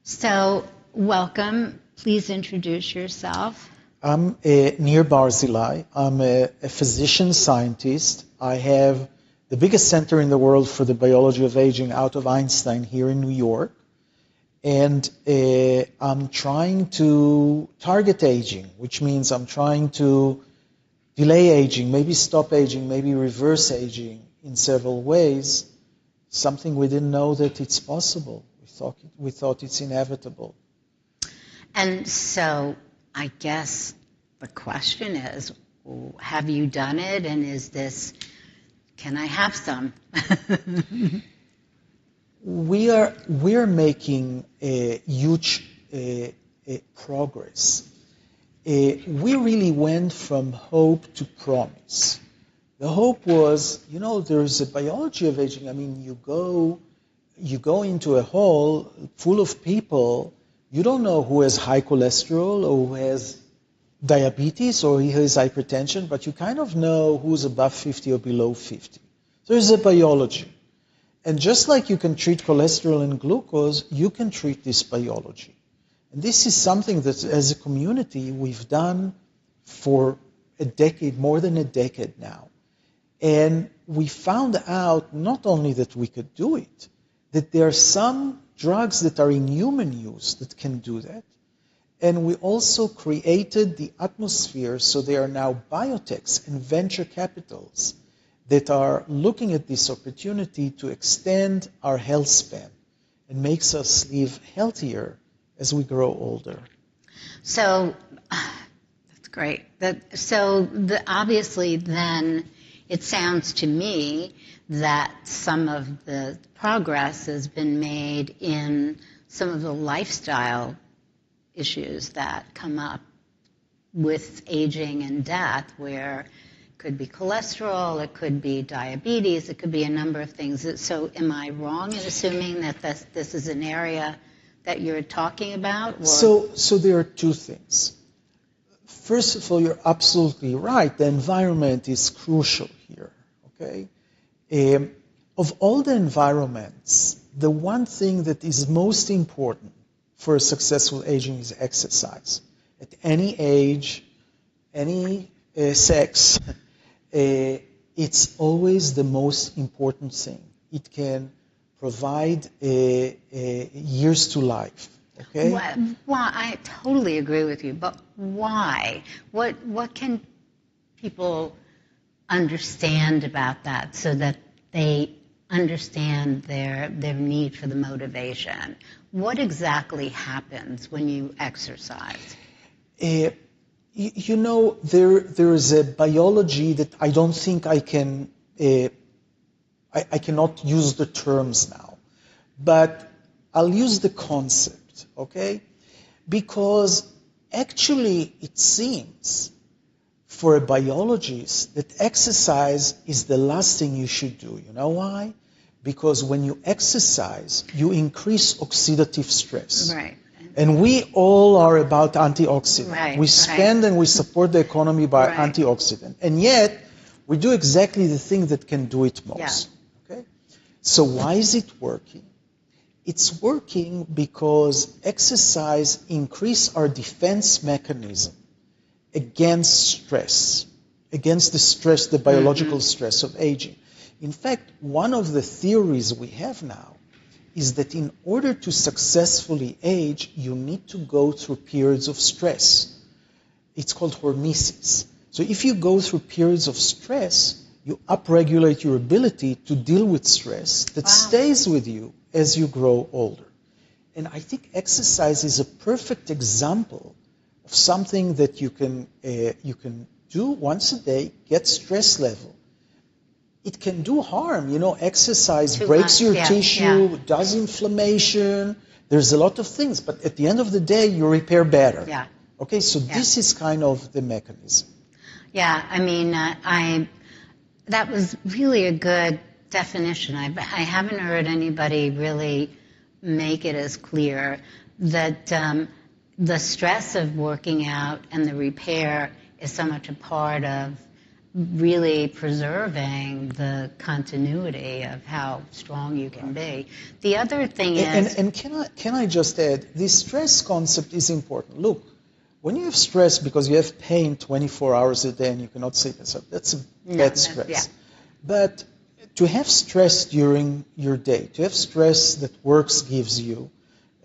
So, welcome. Please introduce yourself. I'm Nir Barzilai. I'm a physician scientist. I have the biggest center in the world for the biology of aging out of Einstein here in New York. And I'm trying to target aging, which means I'm trying to delay aging, maybe stop aging, maybe reverse aging in several ways, something we didn't know that it's possible. We thought it's inevitable. And so, I guess the question is, have you done it? And can I have some? We're making a huge progress. We really went from hope to promise. The hope was, there's a biology of aging. I mean, you go into a hall full of people, you don't know who has high cholesterol or who has diabetes or who has hypertension, but you kind of know who's above 50 or below 50. There's a biology. And just like you can treat cholesterol and glucose, you can treat this biology. And this is something that as a community we've done for a decade, more than a decade now. And we found out not only that we could do it, that there are some drugs that are in human use that can do that. And we also created the atmosphere, so there are now biotechs and venture capitals that are looking at this opportunity to extend our health span and makes us live healthier as we grow older. So, that's great. Obviously then, it sounds to me that some of the progress has been made in some of the lifestyle issues that come up with aging and death, where it could be cholesterol, it could be diabetes, it could be a number of things. So am I wrong in assuming that this is an area that you're talking about? Or? So there are two things. First of all, you're absolutely right. The environment is crucial here, okay? Of all the environments, the one thing that is most important for successful aging is exercise. At any age, any sex, it's always the most important thing. It can provide years to life. Okay? Why? I totally agree with you, but why? What can people understand about that so that they understand their need for the motivation? What exactly happens when you exercise? There is a biology that I don't think I can, I cannot use the terms now, but I'll use the concept, okay? Because actually it seems for a biologist that exercise is the last thing you should do. You know why? Because when you exercise, you increase oxidative stress. Right. And we all are about antioxidant. Right, we spend and we support the economy by antioxidant. And yet, we do exactly the thing that can do it most. Yeah. Okay? So why is it working? It's working because exercise increases our defense mechanism against stress, against the stress, the biological stress of aging. In fact, one of the theories we have now is that in order to successfully age, you need to go through periods of stress. It's called hormesis. So if you go through periods of stress, you upregulate your ability to deal with stress that stays with you as you grow older. And I think exercise is a perfect example of something that you can do once a day, get stress level. It can do harm. Exercise breaks your tissue, does inflammation. There's a lot of things. But at the end of the day, you repair better. Yeah. Okay, so this is kind of the mechanism. Yeah, I mean, that was really a good definition. I haven't heard anybody really make it as clear that the stress of working out and the repair is so much a part of really preserving the continuity of how strong you can be. The other thing is... And can I just add, the stress concept is important. Look, when you have stress because you have pain 24 hours a day and you cannot sleep, and so that's a bad stress. Yeah. But to have stress during your day, to have stress that work gives you,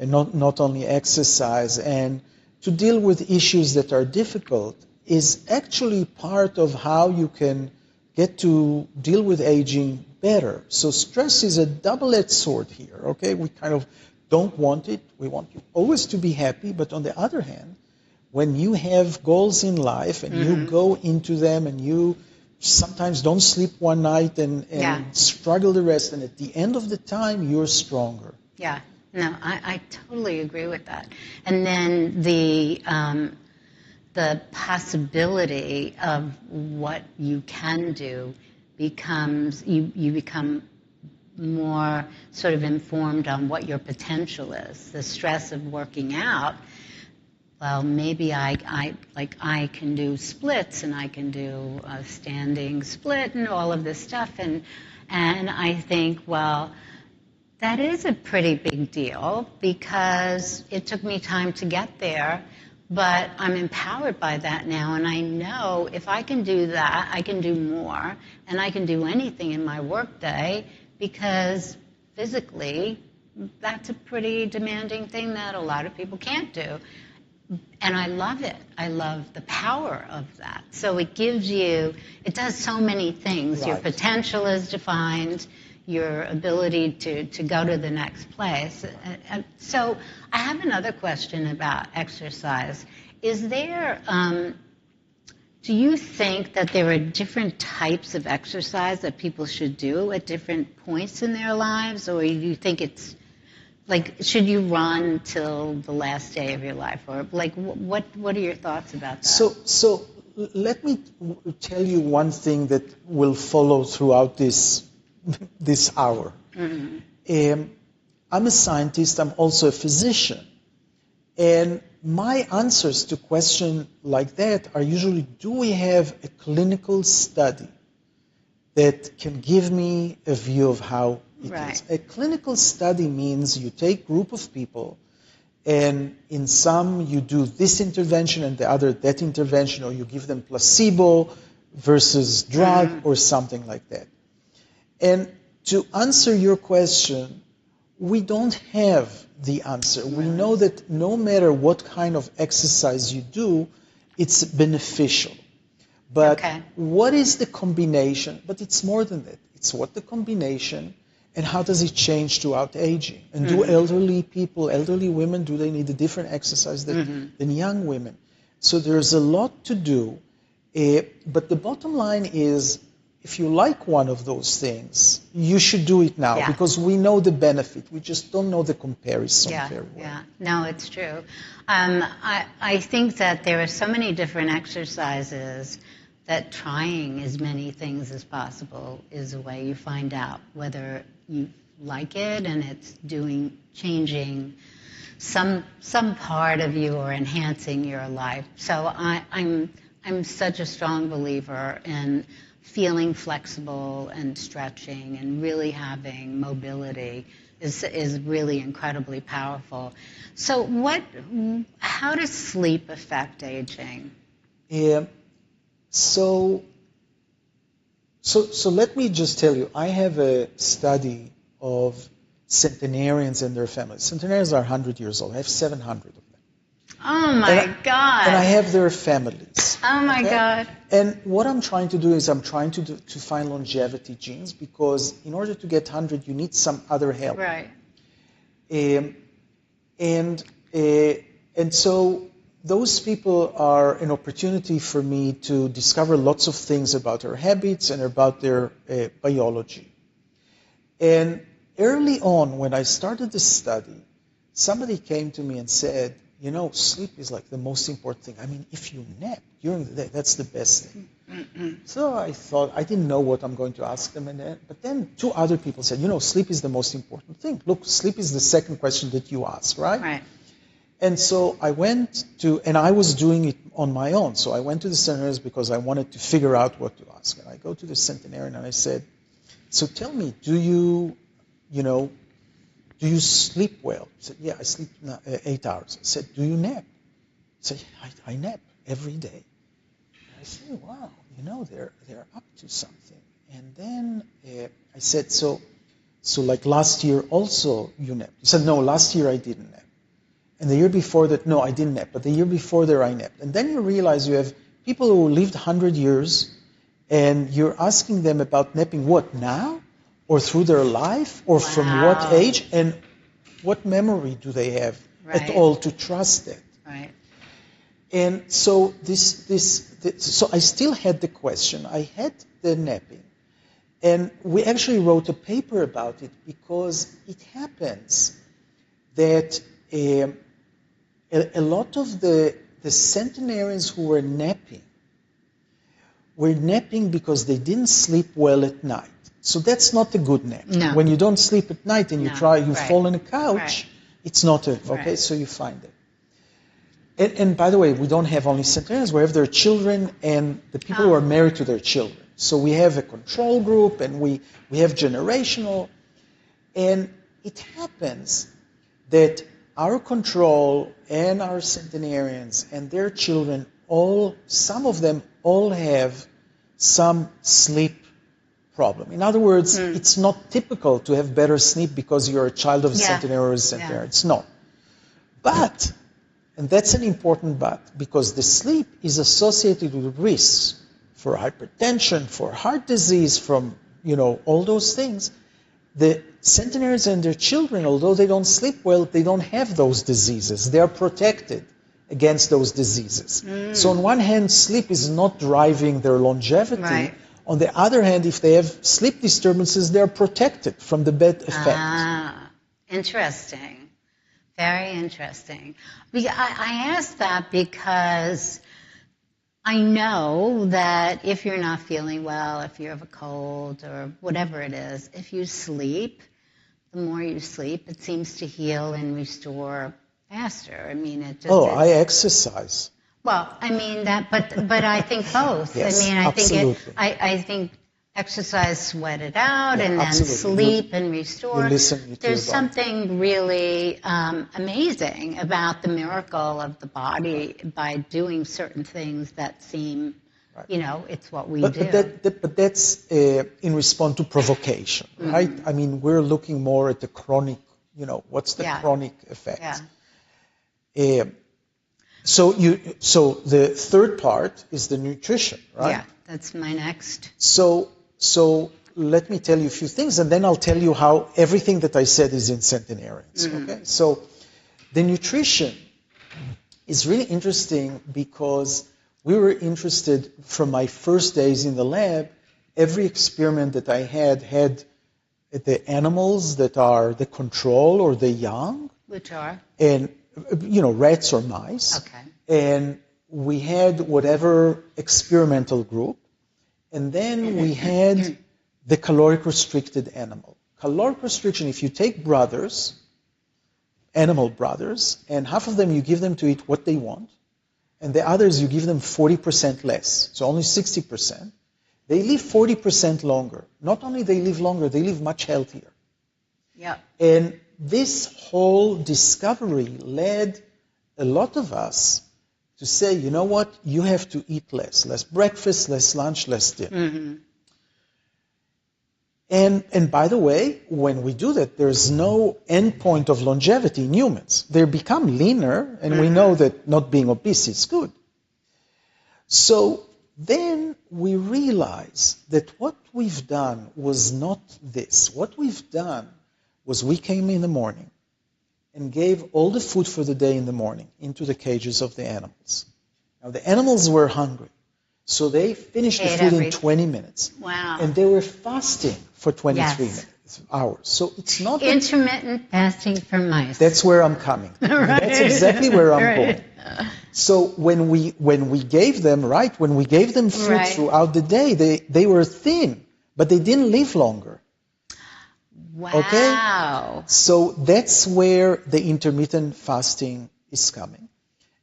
and not only exercise, and to deal with issues that are difficult, is actually part of how you can get to deal with aging better. So stress is a double-edged sword here, okay? We kind of don't want it. We want you always to be happy, but on the other hand, when you have goals in life and you go into them and you sometimes don't sleep one night and struggle the rest, and at the end of the time, you're stronger. Yeah, no, I totally agree with that. And then the possibility of what you can do becomes, you become more sort of informed on what your potential is. The stress of working out, well, maybe I can do splits and I can do a standing split and all of this stuff. And I think, well, that is a pretty big deal because it took me time to get there, but I'm empowered by that now, and I know if I can do that, I can do more, and I can do anything in my workday because physically that's a pretty demanding thing that a lot of people can't do. And I love it. I love the power of that. So it gives you, it does so many things. Right. Your potential is defined, your ability to go to the next place. So I have another question about exercise. Is there, do you think that there are different types of exercise that people should do at different points in their lives? Or do you think it's, like, should you run till the last day of your life? Or, like, what are your thoughts about that? So let me tell you one thing that will follow throughout this hour. Mm-hmm. I'm a scientist. I'm also a physician. And my answers to questions like that are usually, do we have a clinical study that can give me a view of how it is? A clinical study means you take a group of people, and in some you do this intervention and the other that intervention, or you give them placebo versus drug or something like that. And to answer your question, we don't have the answer. We know that no matter what kind of exercise you do, it's beneficial. But what is the combination? But it's more than that. It's what the combination and how does it change throughout aging? And do elderly people, elderly women, do they need a different exercise than young women? So there's a lot to do. But the bottom line is, if you like one of those things, you should do it now because we know the benefit. We just don't know the comparison very well. Yeah, no, it's true. I think that there are so many different exercises that trying as many things as possible is a way you find out whether you like it and it's changing some part of you or enhancing your life. So I'm such a strong believer in feeling flexible and stretching and really having mobility is really incredibly powerful. So how does sleep affect aging? So let me just tell you, I have a study of centenarians and their families. Centenarians are 100 years old. I have 700 of them. Oh, my God. And I have their families. Oh, my God. And what I'm trying to do is I'm trying to find longevity genes, because in order to get 100, you need some other help. Right. And so those people are an opportunity for me to discover lots of things about their habits and about their biology. And early on, when I started the study, somebody came to me and said, you know, sleep is like the most important thing. I mean, if you nap during the day, that's the best thing. So I thought, I didn't know what I'm going to ask them. But then two other people said, you know, sleep is the most important thing. Look, sleep is the second question that you ask, right? Right. And so I went to, and I was doing it on my own. So I went to the centenarians because I wanted to figure out what to ask. And I go to the centenarian and I said, so tell me, do you sleep well? He said, yeah, I sleep 8 hours. I said, do you nap? He said, I nap every day. I said, wow, they're up to something. And then I said, so like last year also you napped? He said, no, last year I didn't nap. And the year before that, no, I didn't nap. But the year before there, I napped. And then you realize you have people who lived 100 years, and you're asking them about napping, what, now? Or through their life? Or from what age? And what memory do they have at all to trust that? Right. And so so I still had the question. I had the napping. And we actually wrote a paper about it because it happens that a lot of the centenarians who were napping because they didn't sleep well at night. So that's not a good nap. No. When you don't sleep at night and you fall on a couch, it's not okay, so you find it. And by the way, we don't have only centenarians, we have their children and the people who are married to their children. So we have a control group and we have generational. And it happens that our control and our centenarians and their children, some of them all have some sleep problem. In other words, it's not typical to have better sleep because you're a child of a centenarian or a centenarian. It's not. But, and that's an important but, because the sleep is associated with risks for hypertension, for heart disease, from, all those things. The centenarians and their children, although they don't sleep well, they don't have those diseases. They are protected against those diseases. So on one hand, sleep is not driving their longevity. Right. On the other hand, if they have sleep disturbances, they're protected from the bad effect. Interesting. Very interesting. I asked that because I know that if you're not feeling well, if you have a cold or whatever it is, if you sleep, the more you sleep, it seems to heal and restore faster. I mean, it just... I exercise. Well, I mean that, but I think both. Yes, I mean, absolutely. I think exercise, sweat it out, and then absolutely. sleep and restore. There's something really amazing about the miracle of the body by doing certain things that seem, it's what we do. But that's in response to provocation, right? I mean, we're looking more at the chronic, what's the chronic effect? Yeah. So the third part is the nutrition, right? Yeah, that's my next. So let me tell you a few things, and then I'll tell you how everything that I said is in centenarians. Okay. So the nutrition is really interesting because we were interested from my first days in the lab. Every experiment that I had the animals that are the control or the young, which are, and rats or mice. Okay. And we had whatever experimental group. And then we had the caloric restricted animal. Caloric restriction, if you take animal brothers, and half of them you give them to eat what they want, and the others you give them 40% less, so only 60%, they live 40% longer. Not only they live longer, they live much healthier. Yeah. And this whole discovery led a lot of us to say, you know what, you have to eat less breakfast, less lunch, less dinner. And by the way, when we do that, there's no end point of longevity in humans. They become leaner, and we know that not being obese is good. So then we realize that what we've done was not this. What we've done was we came in the morning and gave all the food for the day in the morning into the cages of the animals. Now, the animals were hungry, so they finished the food in 20 minutes. Wow. And they were fasting for 23 hours. So it's not... Intermittent fasting for mice. That's where I'm coming. Right. That's exactly where I'm going. So when we gave them, when we gave them food throughout the day, they were thin, but they didn't live longer. Wow. Okay? So that's where the intermittent fasting is coming.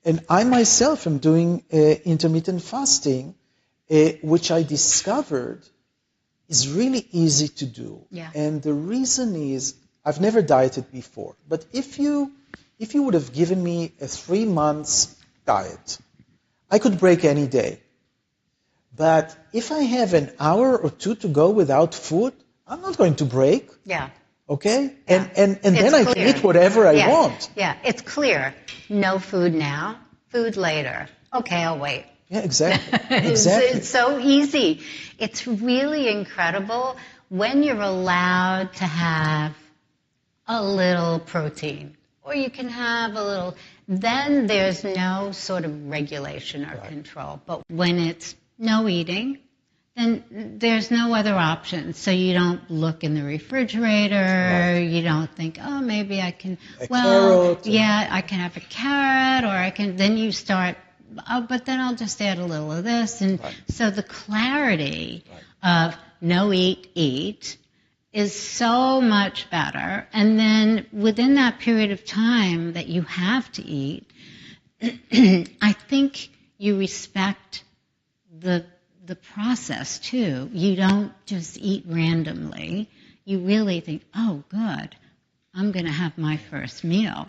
And I myself am doing intermittent fasting, which I discovered is really easy to do. Yeah. And the reason is, I've never dieted before, but if you would have given me a 3 months diet, I could break any day. But if I have an hour or two to go without food, I'm not going to break. Yeah. Okay? Yeah. And then I can eat whatever I want. Yeah, it's clear. No food now, food later. Okay, I'll wait. Yeah, exactly. It's so easy. It's really incredible when you're allowed to have a little protein, or you can have a little, then there's no sort of regulation or control. But when it's no eating, then there's no other option. So you don't look in the refrigerator, you don't think, oh, maybe I can, I can have a carrot, or then you start, oh, but then I'll just add a little of this. And so the clarity of no eat is so much better. And then within that period of time that you have to eat, I think you respect the process too. You don't just eat randomly. You really think, oh, good, I'm going to have my first meal.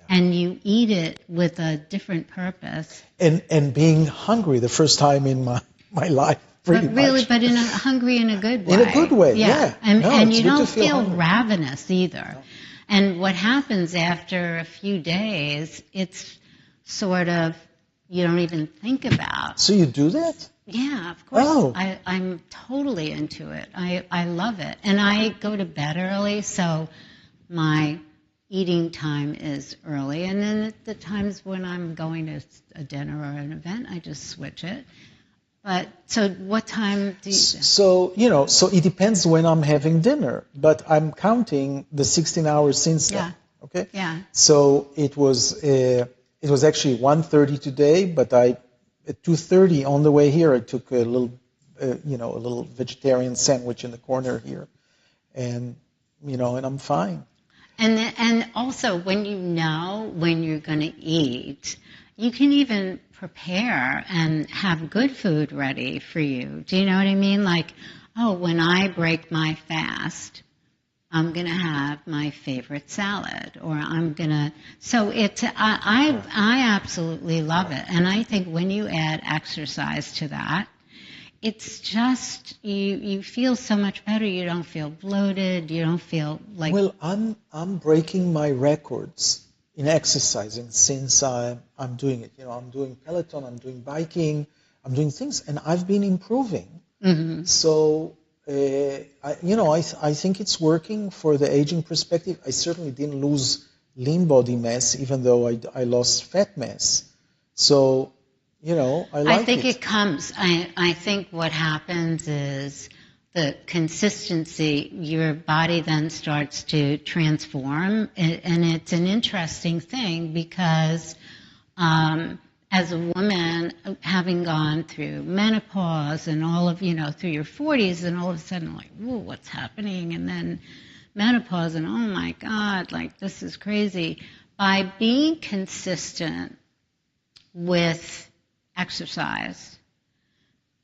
And you eat it with a different purpose. And being hungry the first time in my life. But hungry in a good way. In a good way, yeah. And you don't feel ravenous either. No. And what happens after a few days, it's sort of, you don't even think about. So you do that? Yeah, of course. Oh. I'm totally into it. I love it. And I go to bed early, so my eating time is early. And then at the times when I'm going to a dinner or an event, I just switch it. But, so what time do you... So it depends when I'm having dinner, but I'm counting the 16 hours since then. Okay? Yeah. So it was actually 1:30 today, but at 2:30 on the way here, I took a little vegetarian sandwich in the corner here, and I'm fine. And also when you know when you're going to eat, you can even prepare and have good food ready for you. Do you know what I mean? Like, oh, when I break my fast, I'm going to have my favorite salad, or I'm going to... So I absolutely love it. And I think when you add exercise to that, it's just, you feel so much better. You don't feel bloated. You don't feel like... Well, I'm breaking my records in exercising since I'm doing it. I'm doing Peloton, I'm doing biking, I'm doing things, and I've been improving. Mm-hmm. So, I think it's working for the aging perspective. I certainly didn't lose lean body mass, even though I lost fat mass. So, I think it comes. I think what happens is the consistency, your body then starts to transform, and it's an interesting thing because as a woman, having gone through menopause and all of, through your 40s, and all of a sudden like, whoa, what's happening? And then menopause, and oh my God, like this is crazy. By being consistent with exercise,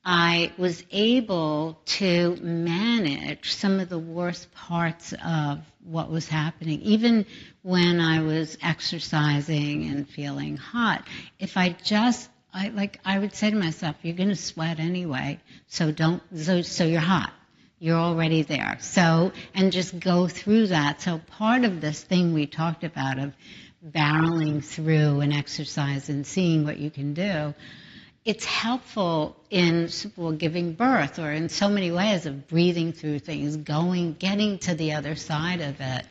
I was able to manage some of the worst parts of what was happening. Even when I was exercising and feeling hot, if I would say to myself, you're going to sweat anyway, so you're hot. You're already there. So, and just go through that. So part of this thing we talked about of barreling through an exercise and seeing what you can do, it's helpful in giving birth, or in so many ways of breathing through things, getting to the other side of it.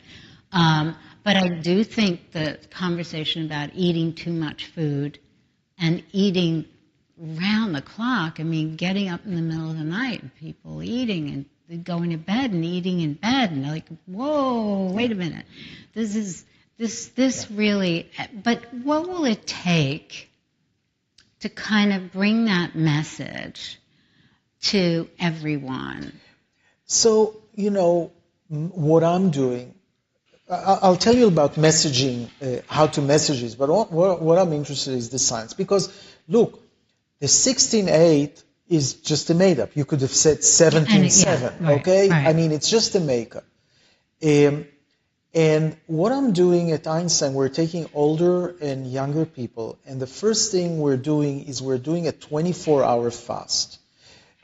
But I do think the conversation about eating too much food and eating round the clock, getting up in the middle of the night, and people eating and going to bed and eating in bed, and like, whoa, wait a minute. This really, but what will it take to kind of bring that message to everyone? So, what I'm doing, I'll tell you about messaging, how to message this, but what I'm interested in is the science. Because, look, the 16-8 is just a made-up. You could have said 17-7, okay? Right. I mean, it's just a make-up. And what I'm doing at Einstein, we're taking older and younger people, and the first thing we're doing is we're doing a 24-hour fast.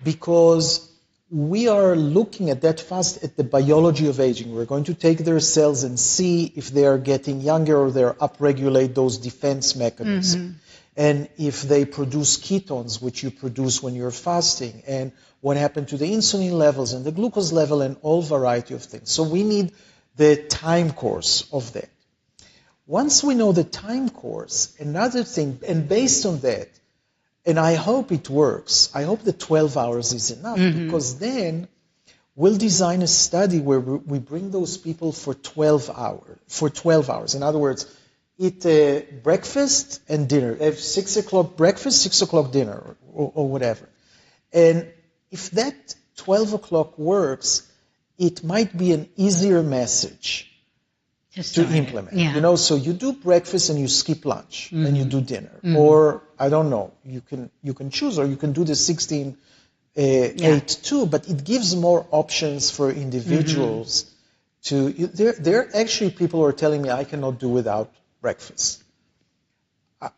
Because we are looking at that fast at the biology of aging. We're going to take their cells and see if they are getting younger or they're upregulate those defense mechanisms. And if they produce ketones, which you produce when you're fasting, and what happened to the insulin levels and the glucose level and all variety of things. So we need the time course of that. Once we know the time course, another thing, and based on that, and I hope it works. I hope the 12 hours is enough, because then we'll design a study where we bring those people for 12 hours. In other words, eat breakfast and dinner. Have 6 o'clock breakfast, 6 o'clock dinner, or whatever. And if that 12 o'clock works, it might be an easier message to implement. Yeah. You know, so you do breakfast and you skip lunch and you do dinner, or I don't know, you can choose, or you can do the 16-8 too. But it gives more options for individuals to. There actually people are telling me I cannot do without breakfast.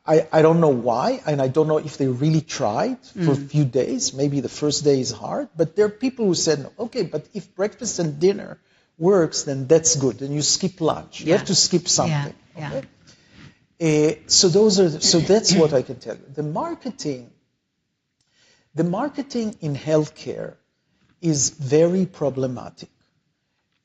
I don't know why, and I don't know if they really tried for a few days. Maybe the first day is hard, but there are people who said, no, okay, but if breakfast and dinner works, then that's good. Then you skip lunch. You have to skip something. Yeah. Okay? So that's what I can tell you. The marketing in healthcare is very problematic.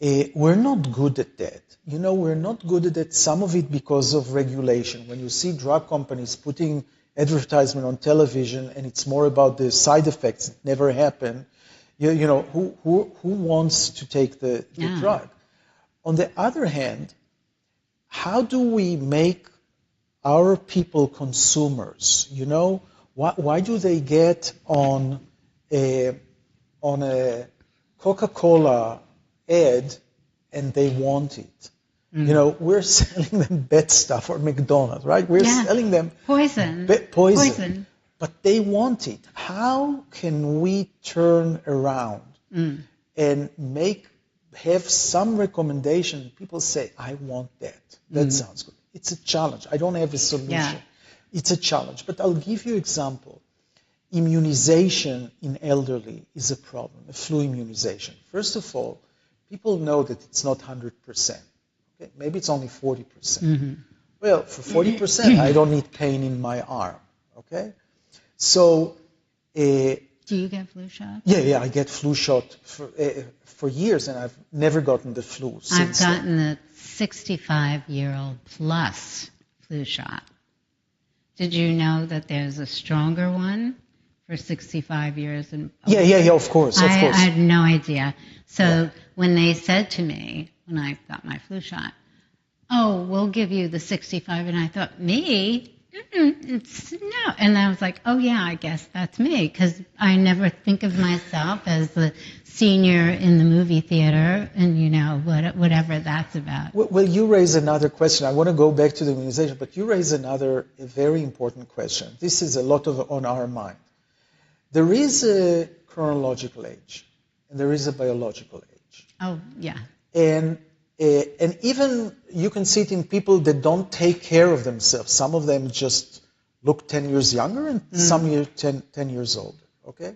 We're not good at that. You know, we're not good at that. Some of it because of regulation. When you see drug companies putting advertisement on television, and it's more about the side effects that never happen. You know, who wants to take the drug? On the other hand, how do we make our people consumers? You know, why do they get on a Coca-Cola ad and they want it? You know, we're selling them bad stuff, or McDonald's, right? We're selling them poison. But they want it. How can we turn around and have some recommendation? People say, I want that. That sounds good. It's a challenge. I don't have a solution. Yeah. It's a challenge. But I'll give you an example. Immunization in elderly is a problem, a flu immunization. First of all, people know that it's not 100%. Okay? Maybe it's only 40%. Well, for 40%, I don't need pain in my arm. Okay? So, do you get flu shots? Yeah, I get flu shot for years, and I've never gotten the flu since. I've gotten the 65-year-old plus flu shot. Did you know that there's a stronger one for 65 years and older? Yeah, of course. I had no idea. So when they said to me, when I got my flu shot, oh, we'll give you the 65, and I thought, me? No. And I was like, oh, yeah, I guess that's me, because I never think of myself as the senior in the movie theater, and, you know, whatever that's about. Well, you raise another question. I want to go back to the immunization, but you raise another very important question. This is a lot on our mind. There is a chronological age, and there is a biological age. Oh, yeah. And even you can see it in people that don't take care of themselves. Some of them just look 10 years younger, and some 10 years older. Okay?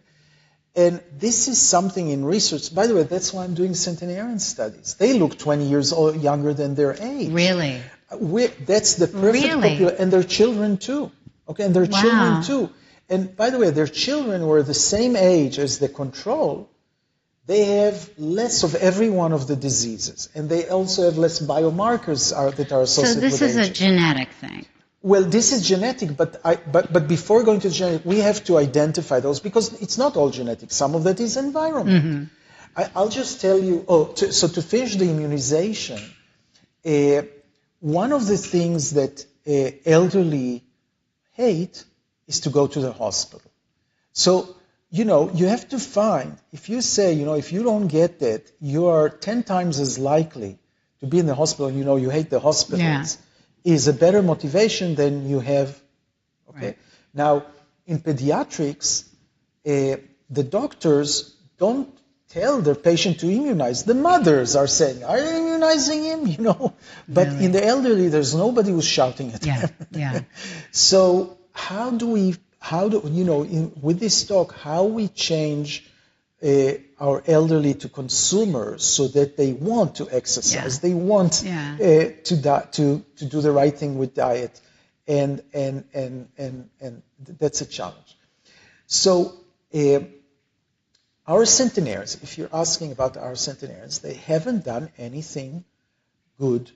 And this is something in research. By the way, that's why I'm doing centenarian studies. They look 20 years younger than their age. Really? That's the perfect population. And their children too. Okay? And their children too. And by the way, their children were the same age as the control. They have less of every one of the diseases, and they also have less biomarkers that are associated with aging. So this is a genetic thing. Well, this is genetic, but before going to genetic, we have to identify those, because it's not all genetic. Some of that is environment. I'll just tell you. So to finish the immunization, one of the things that elderly hate is to go to the hospital. So, you know, you have to find, if you say, you know, if you don't get that, you are 10 times as likely to be in the hospital, and you hate the hospitals, is a better motivation than you have. Okay. Right. Now, in pediatrics, the doctors don't tell their patient to immunize. The mothers are saying, "Are you immunizing him?" But really? In the elderly, there's nobody who's shouting at them. Yeah. So with this talk, how we change our elderly to consumers so that they want to exercise, they want to do the right thing with diet, and that's a challenge. So our centenarians, if you're asking about our centenarians, they haven't done anything good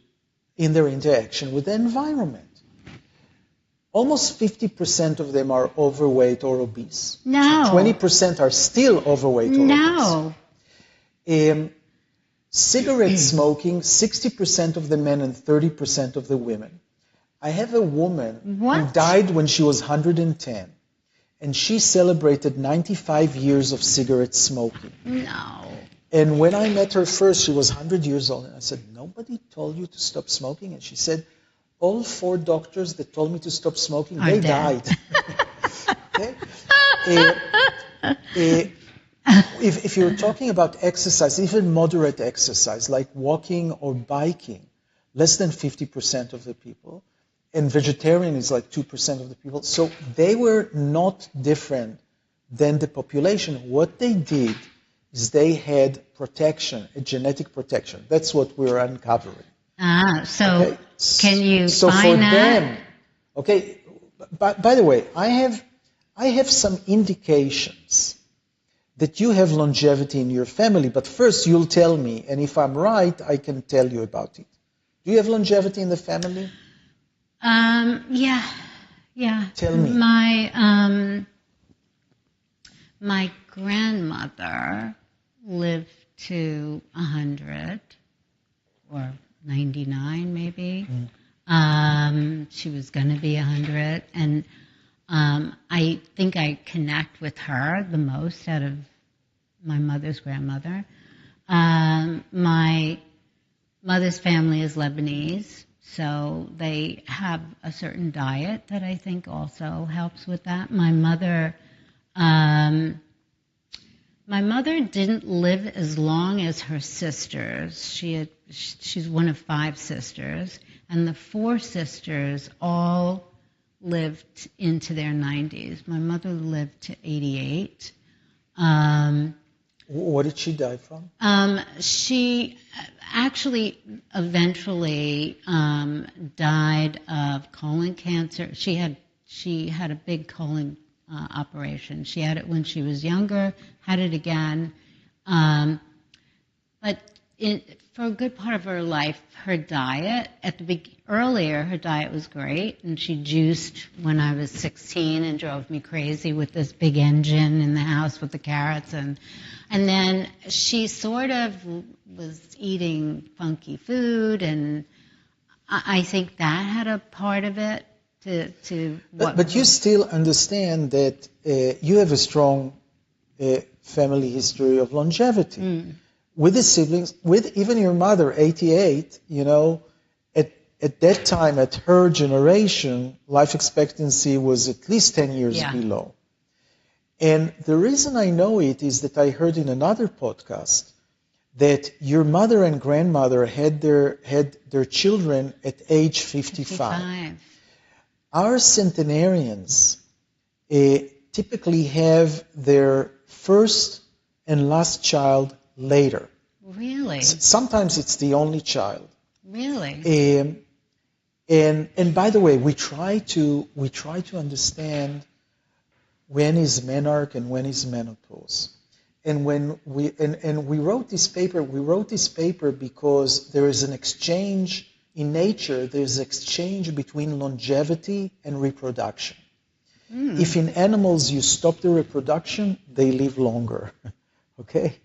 in their interaction with the environment. Almost 50% of them are overweight or obese. No. 20% are still overweight or obese. Cigarette smoking, 60% of the men and 30% of the women. I have a woman who died when she was 110, and she celebrated 95 years of cigarette smoking. No. And when I met her first, she was 100 years old, and I said, "Nobody told you to stop smoking?" And she said, "All 4 doctors that told me to stop smoking, they died." Okay? If you're talking about exercise, even moderate exercise, like walking or biking, less than 50% of the people, and vegetarian is like 2% of the people. So they were not different than the population. What they did is they had protection, a genetic protection. That's what we're uncovering. So can you so find for that? Them, okay. By the way, I have some indications that you have longevity in your family, but first you'll tell me, and if I'm right, I can tell you about it. Do you have longevity in the family? Yeah. Tell me. My grandmother lived to 100 or 99 maybe. She was going to be 100, and I think I connect with her the most out of my mother's grandmother. My mother's family is Lebanese, so they have a certain diet that I think also helps with that. My mother didn't live as long as her sisters. She's one of 5 sisters, and the 4 sisters all lived into their 90s. My mother lived to 88. What did she die from? She actually eventually died of colon cancer. She had a big colon operation. She had it when she was younger, had it again. But for a good part of her life, her diet, earlier her diet was great, and she juiced when I was 16 and drove me crazy with this big engine in the house with the carrots, and then she sort of was eating funky food, and I think that had a part of it. But you still understand that you have a strong family history of longevity. With the siblings, with even your mother, 88, at that time, at her generation, life expectancy was at least 10 years below. And the reason I know it is that I heard in another podcast that your mother and grandmother had their children at age 55. Our centenarians typically have their first and last child later. Really? Sometimes it's the only child. Really? And by the way, we try to understand when is menarche and when is menopause. And when we wrote this paper because there is an exchange in nature. There's exchange between longevity and reproduction. If in animals you stop the reproduction, they live longer. Okay?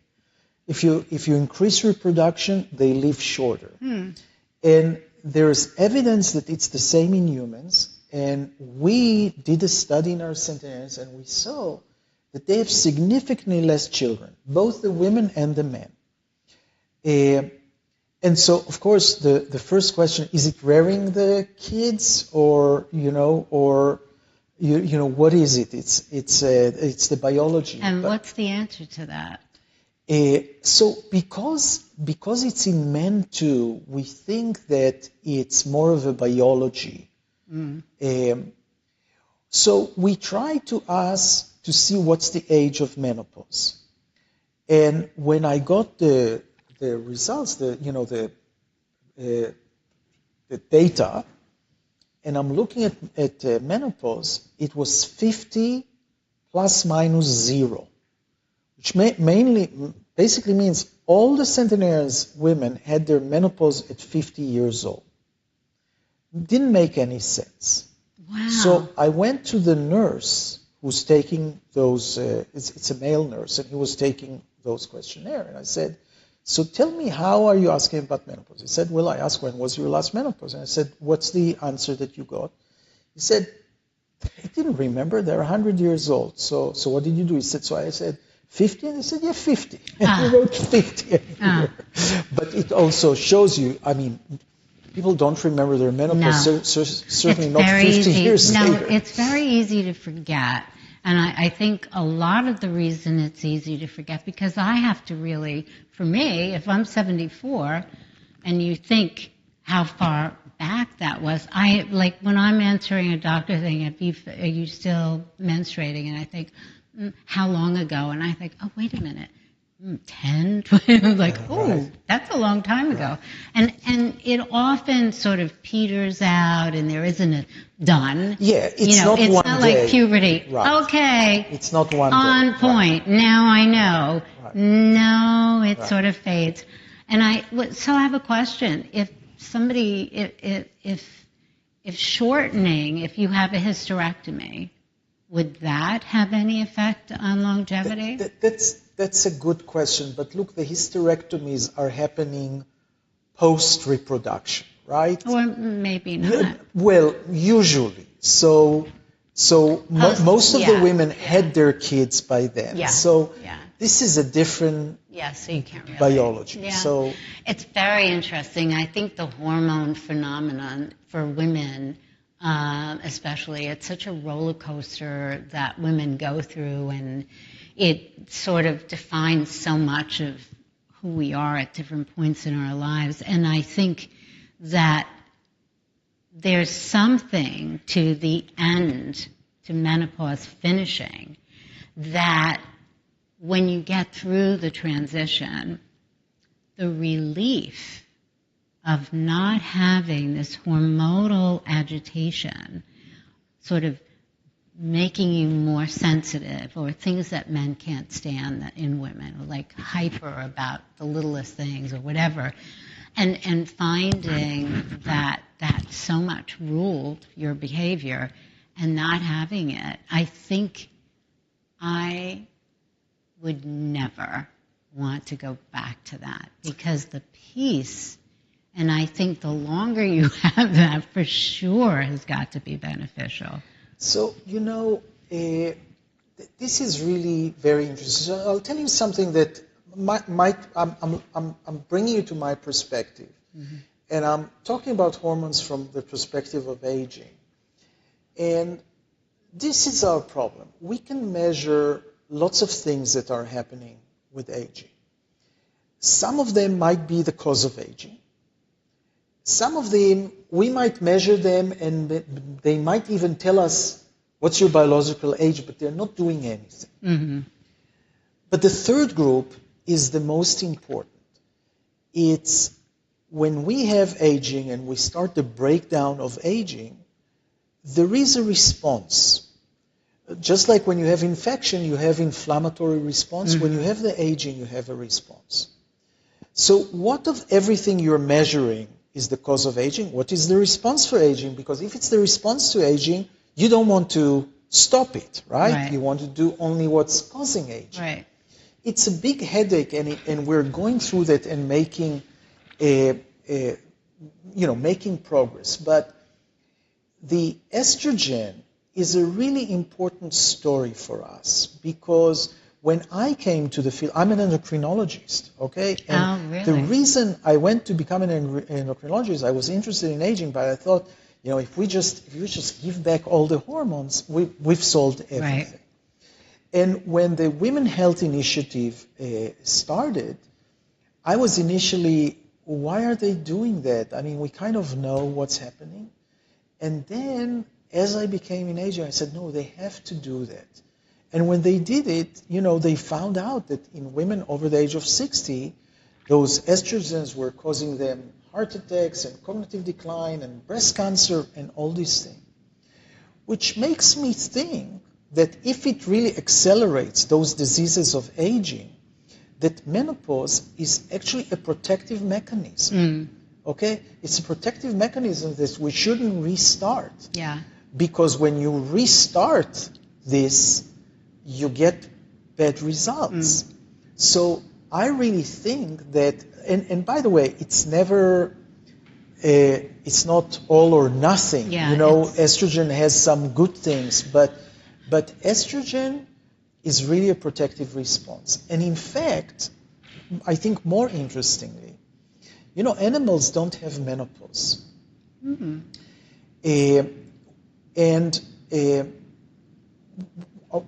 If you increase reproduction, they live shorter. And there's evidence that it's the same in humans. And we did a study in our centenarians, and we saw that they have significantly less children, both the women and the men. And so, of course, the first question, is it rearing the kids or, what is it? It's the biology. And what's the answer to that? So because it's in men too, we think that it's more of a biology. So we try to ask to see what's the age of menopause. And when I got the results, the data, and I'm looking at menopause, it was 50 plus minus 0, which basically means all the centenarians women had their menopause at 50 years old. Didn't make any sense. Wow. So I went to the nurse who's taking those, it's a male nurse, and he was taking those questionnaires. And I said, so tell me, how are you asking about menopause? He said, well, I asked, when was your last menopause? And I said, what's the answer that you got? He said, I didn't remember. They're 100 years old. So what did you do? He said, so I said, 50? And he said, yeah, 50. And he wrote 50 here. But it also shows you, I mean, people don't remember their menopause, certainly not 50 years later. No, it's very easy to forget. And I think a lot of the reason it's easy to forget, because I have to really, for me, if I'm 74 and you think how far back that was, like when I'm answering a doctor thing, are you still menstruating? And I think, how long ago? And I think, oh, wait a minute. 10, 12, like, oh, that's a long time ago. And it often sort of peters out, and there isn't a done. Yeah, it's not one day. It's not like puberty. Right. Okay. It's not one day. On point. Right. Now I know. Right. No, it sort of fades. And so I have a question. If somebody, if shortening, if you have a hysterectomy, would that have any effect on longevity? That's a good question, but look, the hysterectomies are happening post-reproduction, right? Or maybe not. Well, usually. So most of the women had their kids by then. Yeah. So this is a different so you can't really, biology. Yeah. So it's very interesting. I think the hormone phenomenon for women, especially, it's such a roller coaster that women go through, and it sort of defines so much of who we are at different points in our lives. And I think that there's something to the end, to menopause finishing, that when you get through the transition, the relief of not having this hormonal agitation sort of making you more sensitive, or things that men can't stand in women, or like hyper about the littlest things or whatever, and finding that so much ruled your behavior and not having it. I think I would never want to go back to that, because the peace, and I think the longer you have that, for sure has got to be beneficial. So, this is really very interesting. So I'll tell you something that I'm bringing you to my perspective. Mm-hmm. And I'm talking about hormones from the perspective of aging. And this is our problem. We can measure lots of things that are happening with aging. Some of them might be the cause of aging. Some of them, we might measure them, and they might even tell us what's your biological age, but they're not doing anything. Mm-hmm. But the third group is the most important. It's when we have aging and we start the breakdown of aging, there is a response. Just like when you have infection, you have inflammatory response. Mm-hmm. When you have the aging, you have a response. So what of everything you're measuring is the cause of aging? What is the response for aging? Because if it's the response to aging, you don't want to stop it, right? You want to do only what's causing aging. Right. It's a big headache, and we're going through that and making making progress. But the estrogen is a really important story for us, because when I came to the field, I'm an endocrinologist, okay? And really? the reason I went to become an endocrinologist, I was interested in aging, but I thought, if we just give back all the hormones, we've solved everything. Right. And when the Women Health Initiative started, I was initially, why are they doing that? I mean, we kind of know what's happening. And then, as I became an agent, I said, no, they have to do that. And when they did it, they found out that in women over the age of 60, those estrogens were causing them heart attacks and cognitive decline and breast cancer and all these things. Which makes me think that if it really accelerates those diseases of aging, that menopause is actually a protective mechanism. Okay? It's a protective mechanism that we shouldn't restart. Yeah. Because when you restart this, you get bad results. So I really think that, and by the way, it's never, it's not all or nothing. Yeah, estrogen has some good things, but estrogen is really a protective response. And in fact, I think more interestingly, animals don't have menopause.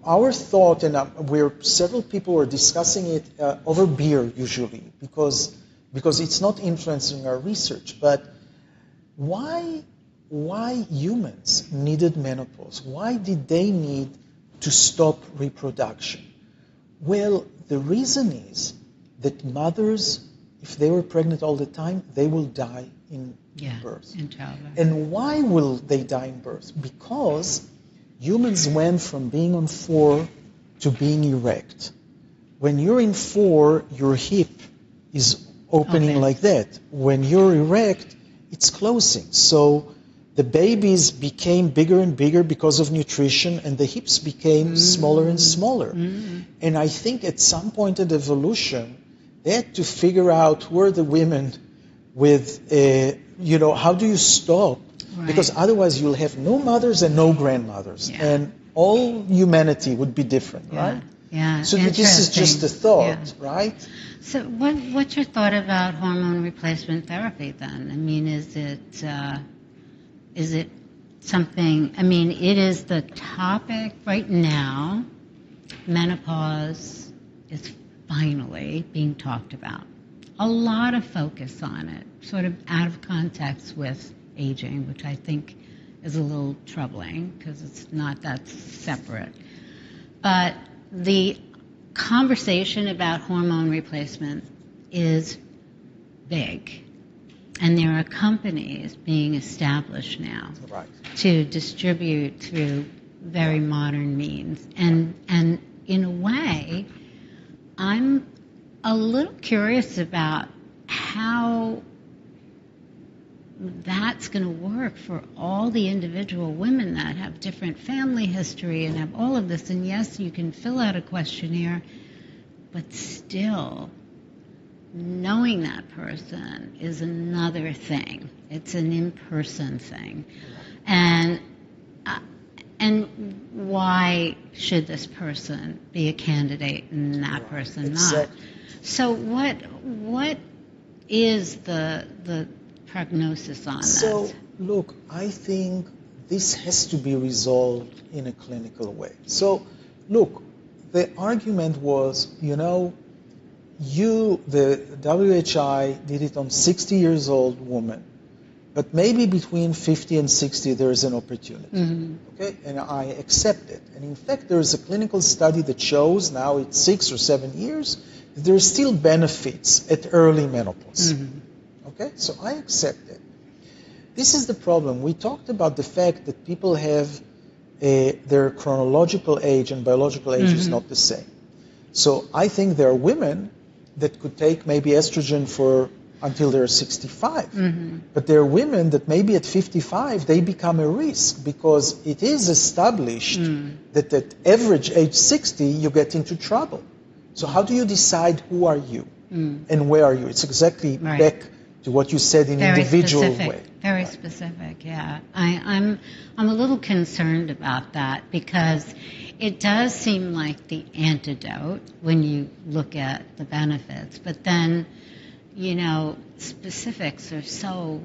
Our thought, and several people are discussing it over beer usually, because it's not influencing our research. But why humans needed menopause? Why did they need to stop reproduction? Well, the reason is that mothers, if they were pregnant all the time, they will die in birth. In childbirth. And why will they die in birth? Because humans went from being on 4 to being erect. When you're in 4, your hip is opening like that. When you're erect, it's closing. So the babies became bigger and bigger because of nutrition, and the hips became smaller and smaller. And I think at some point in evolution, they had to figure out who are the women with, how do you stop? Right. Because otherwise you'll have no mothers and no grandmothers. Yeah. And all humanity would be different, right? Yeah. So this is just a thought, right? So what's your thought about hormone replacement therapy then? I mean, is it something, it is the topic right now. Menopause is finally being talked about. A lot of focus on it, sort of out of context with aging, which I think is a little troubling because it's not that separate. But the conversation about hormone replacement is big. And there are companies being established now to distribute through very modern means. And in a way, I'm a little curious about how that's going to work for all the individual women that have different family history and have all of this. And yes, you can fill out a questionnaire, but still, knowing that person is another thing. It's an in-person thing. And why should this person be a candidate and that person not? So what is the prognosis on that? So, look, I think this has to be resolved in a clinical way. So, look, the argument was, the WHI did it on 60 years old woman, but maybe between 50 and 60 there is an opportunity. Okay, and I accept it. And in fact, there is a clinical study that shows now it's 6 or 7 years that there are still benefits at early menopause. Okay, so I accept it. This is the problem. We talked about the fact that people have their chronological age and biological age is not the same. So I think there are women that could take maybe estrogen until they're 65. But there are women that maybe at 55 they become a risk because it is established that at average age 60 you get into trouble. So how do you decide who are you and where are you? It's exactly back to what you said in individual way. Very specific, yeah. I'm a little concerned about that because it does seem like the antidote when you look at the benefits, but then, specifics are so,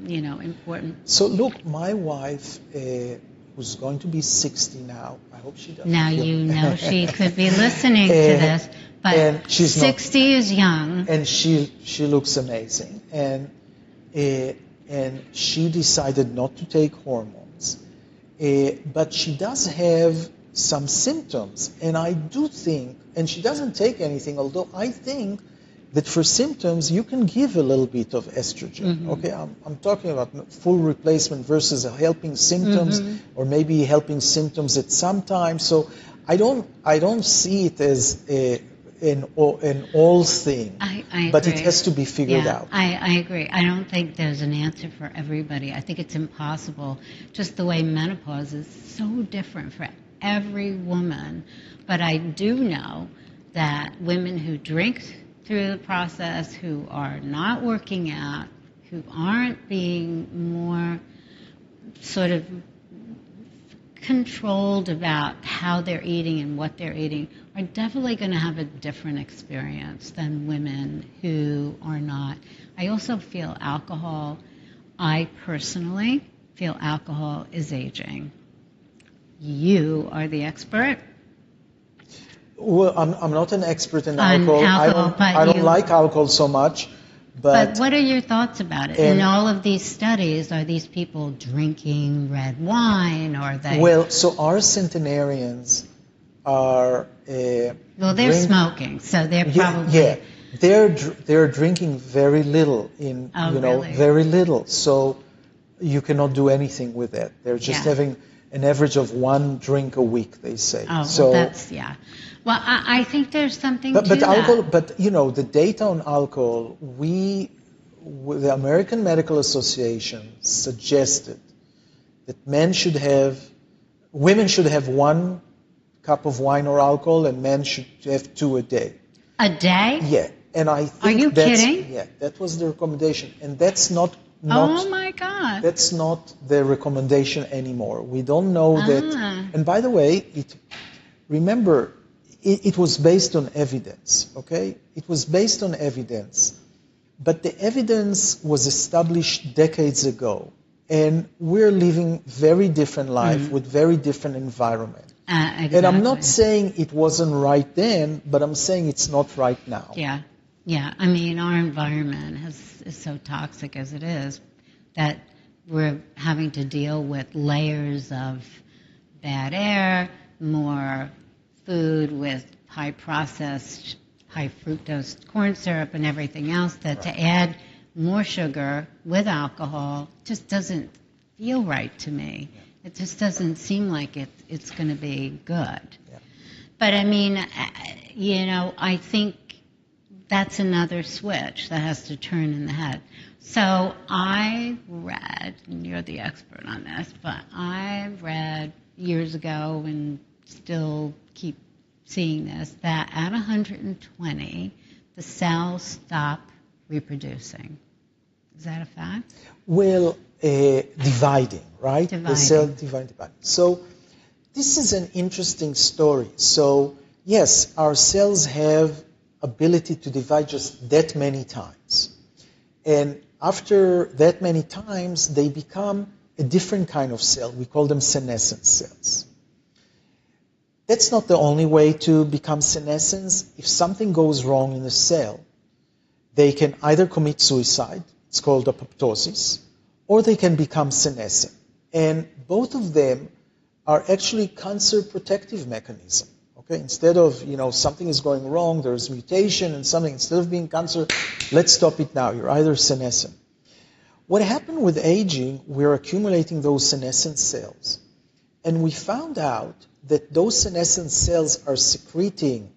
important. So look, my wife, who's going to be 60 now, I hope she doesn't. Now she could be listening to this, but she's 60 is young. And she looks amazing. And she decided not to take hormones. But she does have some symptoms. And I do think, and she doesn't take anything, although I think that for symptoms, you can give a little bit of estrogen. Mm-hmm. Okay, I'm talking about full replacement versus helping symptoms, mm-hmm. or maybe helping symptoms at some time. So I don't see it as an all thing. I but agree. It has to be figured out. I agree. I don't think there's an answer for everybody. I think it's impossible. Just the way menopause is so different for every woman. But I do know that women who drink through the process, who are not working out, who aren't being more sort of controlled about how they're eating and what they're eating, are definitely going to have a different experience than women who are not. I also feel I personally feel alcohol is aging. You are the expert. Well, I'm not an expert in alcohol. I don't like alcohol so much. But what are your thoughts about it? In all of these studies, are these people drinking red wine, or are they? Well, so our centenarians are. They're smoking, so they're probably. They're drinking very little really? very little. So you cannot do anything with that. They're just having an average of 1 drink a week, they say. Oh, so that's Well, I think there's something to but alcohol, that. But the data on alcohol, the American Medical Association suggested that women should have 1 cup of wine or alcohol, and men should have 2 a day. A day? Yeah, and I think Are you kidding? Yeah, that was the recommendation, and that's not. Oh my God! That's not the recommendation anymore. We don't know that. And by the way, remember. It was based on evidence, okay? It was based on evidence. But the evidence was established decades ago. And we're living very different life with very different environment. Exactly. And I'm not saying it wasn't right then, but I'm saying it's not right now. Yeah. I mean, our environment is so toxic as it is that we're having to deal with layers of bad air, more food with high processed, high fructose corn syrup and everything else, that to add more sugar with alcohol just doesn't feel right to me. Yeah. It just doesn't seem like it's going to be good. Yeah. But I mean, I think that's another switch that has to turn in the head. So I read, and you're the expert on this, but I read years ago and still keep seeing this, that at 120, the cells stop reproducing. Is that a fact? Well, dividing, right? Dividing. The cell dividing. So this is an interesting story. So yes, our cells have ability to divide just that many times. And after that many times, they become a different kind of cell. We call them senescent cells. That's not the only way to become senescent. If something goes wrong in the cell, they can either commit suicide, it's called apoptosis, or they can become senescent. And both of them are actually cancer protective mechanism. Okay, instead of, something is going wrong, there's mutation and something, instead of being cancer, let's stop it now. You're either senescent. What happened with aging, we're accumulating those senescent cells. And we found out that those senescent cells are secreting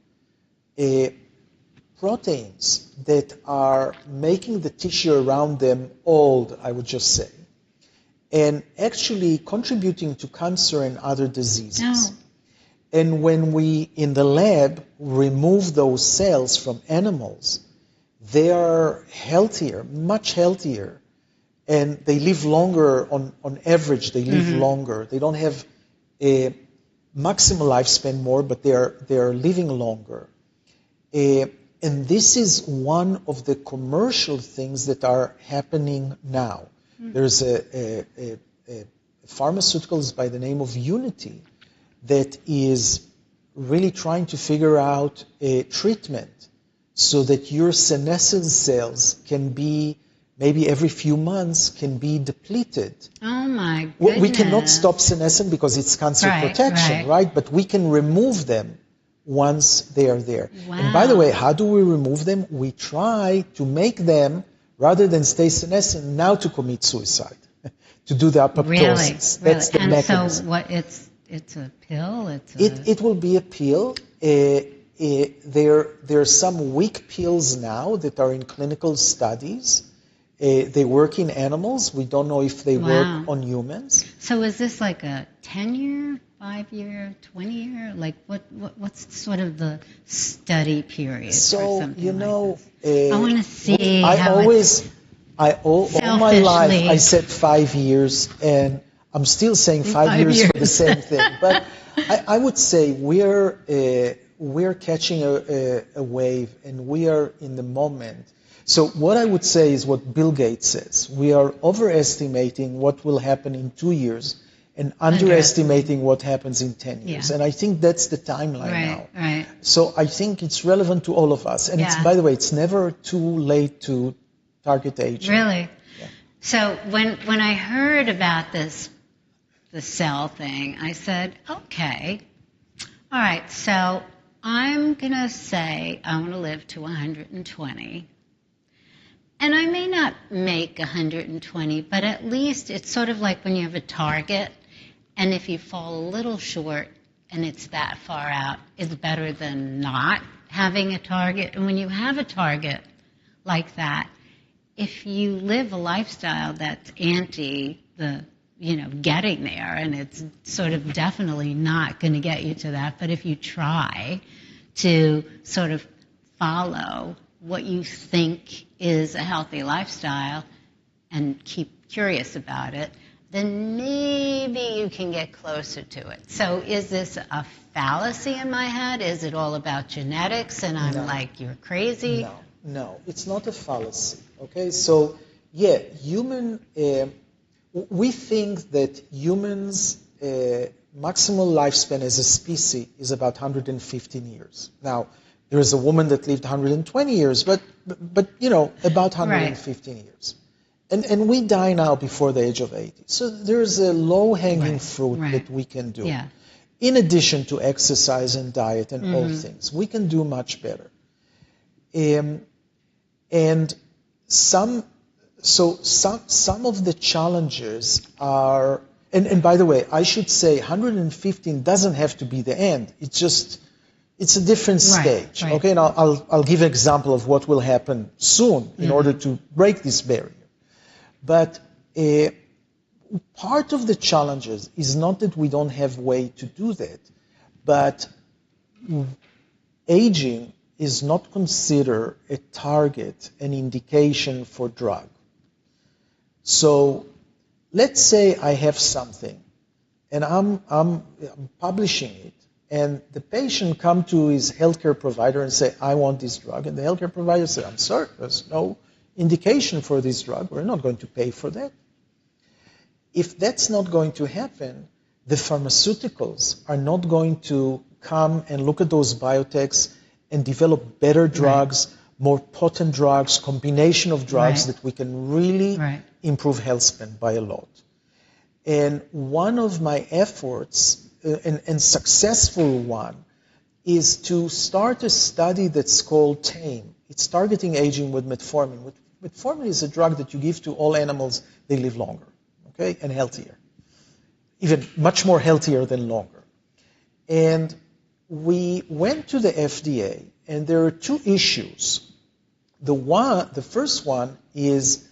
proteins that are making the tissue around them old, I would just say, and actually contributing to cancer and other diseases. No. And when we, in the lab, remove those cells from animals, they are healthier, much healthier, and they live longer. On average, they live longer. They don't have maximal lifespan more, but they are living longer. And this is one of the commercial things that are happening now. There's a pharmaceuticals by the name of Unity that is really trying to figure out a treatment so that your senescent cells can be, maybe every few months, can be depleted. Oh my goodness. We cannot stop senescent because it's cancer protection, right? But we can remove them once they are there. Wow. And by the way, how do we remove them? We try to make them, rather than stay senescent, now to commit suicide, to do the apoptosis. Really? That's the and mechanism. So what? It's a pill. It will be a pill. There are some weak pills now that are in clinical studies. They work in animals. We don't know if they work on humans. So is this like a 10-year, 5-year, 20-year? Like what's sort of the study period for something like this? I want to see all my life I said 5 years, and I'm still saying 5 years for the same thing. But I would say we're catching a wave, and we are in the moment. So what I would say is what Bill Gates says. We are overestimating what will happen in 2 years and underestimating what happens in 10 years. Yeah. And I think that's the timeline now. Right. So I think it's relevant to all of us. And it's, by the way, it's never too late to target aging. Really? Yeah. So when I heard about the cell thing, I said, okay, all right, so I'm going to say I want to live to 120. And I may not make 120, but at least it's sort of like when you have a target, and if you fall a little short and it's that far out, it's better than not having a target. And when you have a target like that, if you live a lifestyle that's anti the, getting there, and it's sort of definitely not going to get you to that, but if you try to sort of follow what you think is a healthy lifestyle and keep curious about it, then maybe you can get closer to it. So is this a fallacy in my head? Is it all about genetics and I'm like, you're crazy? No, it's not a fallacy. Okay, so we think that humans' maximal lifespan as a species is about 115 years. Now, there is a woman that lived 120 years, but about 115 years. And we die now before the age of 80. So there's a low-hanging fruit that we can do. Yeah. In addition to exercise and diet and all things, we can do much better. And some of the challenges are, and by the way, I should say 115 doesn't have to be the end. It's a different stage. Right. Okay, and I'll give an example of what will happen soon in order to break this barrier. But part of the challenges is not that we don't have way to do that, but aging is not considered a target, an indication for drug. So let's say I have something, and I'm publishing it, and the patient come to his healthcare provider and say, I want this drug. And the healthcare provider says, I'm sorry, there's no indication for this drug. We're not going to pay for that. If that's not going to happen, the pharmaceuticals are not going to come and look at those biotechs and develop better drugs, more potent drugs, combination of drugs that we can really improve health span by a lot. And one of my efforts, and successful one, is to start a study that's called TAME. It's targeting aging with metformin. Metformin is a drug that you give to all animals, they live longer, okay, and healthier. Even much more healthier than longer. And we went to the FDA, and there are two issues. The first one is,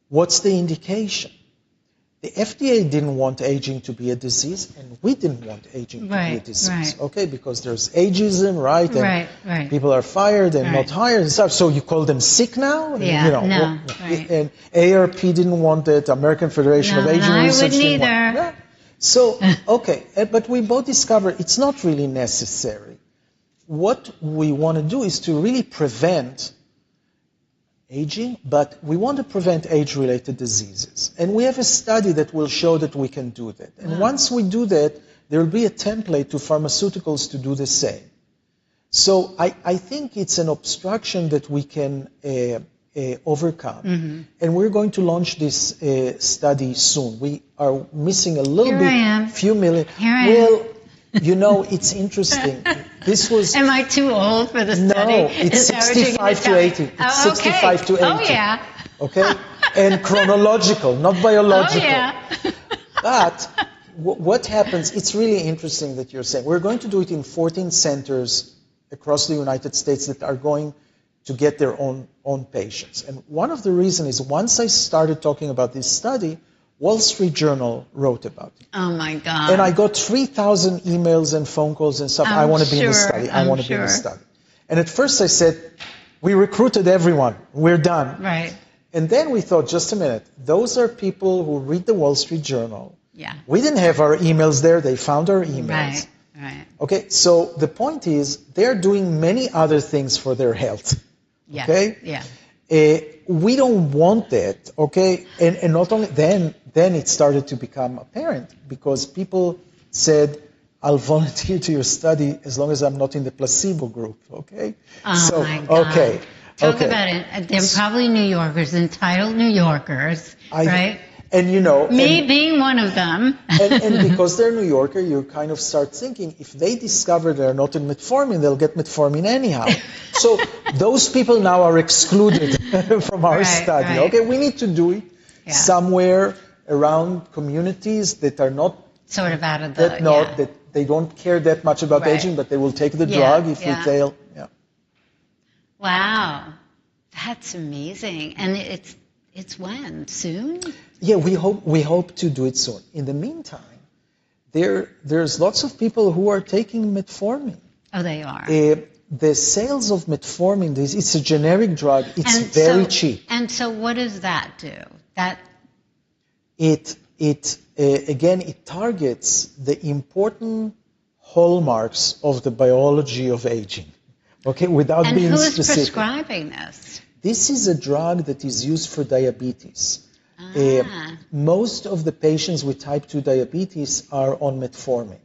what's the indication? The FDA didn't want aging to be a disease, and we didn't want aging to be a disease, okay? Because there's ageism, and people are fired and not hired and stuff. So you call them sick now? And ARP didn't want it. American Federation of Aging Research didn't want it. So, okay, but we both discovered it's not really necessary. What we want to do is to really prevent aging, but we want to prevent age-related diseases. And we have a study that will show that we can do that. And once we do that, there will be a template to pharmaceuticals to do the same. So I think it's an obstruction that we can overcome. Mm-hmm. And we're going to launch this study soon. We are missing a little bit, few million. Here I am. You know, it's interesting. This was. Am I too old for the study? No, it's 65 to 80. It's 65 to 80. Oh, yeah. Okay? And chronological, not biological. Oh, yeah. But what happens, it's really interesting that you're saying. We're going to do it in 14 centers across the United States that are going to get their own patients. And one of the reasons is once I started talking about this study, Wall Street Journal wrote about it. Oh, my God. And I got 3,000 emails and phone calls and stuff. I want to be in the study. I want to be in the study. And at first I said, we recruited everyone. We're done. Right. And then we thought, just a minute. Those are people who read the Wall Street Journal. Yeah. We didn't have our emails there. They found our emails. Right. Okay, so the point is they're doing many other things for their health. Yeah. Okay? Yeah. We don't want that, okay? And not only then it started to become apparent because people said, I'll volunteer to your study as long as I'm not in the placebo group, okay? Oh, my God. Okay. Talk about it. They're probably New Yorkers, entitled New Yorkers, right? And you know... Me being one of them. and because they're New Yorker, you kind of start thinking, if they discover they're not in metformin, they'll get metformin anyhow. So those people now are excluded from our study. Right. Okay, we need to do it somewhere around communities that are not... Sort of out of that they don't care that much about aging, but they will take the drug if we fail. Yeah. Wow. That's amazing. And it's when? Soon? Yeah, we hope to do it soon. In the meantime, there's lots of people who are taking metformin. Oh, they are. The sales of metformin, it's a generic drug. It's very cheap. And so, what does that do? It targets the important hallmarks of the biology of aging. Okay, without being specific. And who is prescribing this? This is a drug that is used for diabetes. Most of the patients with type 2 diabetes are on metformin.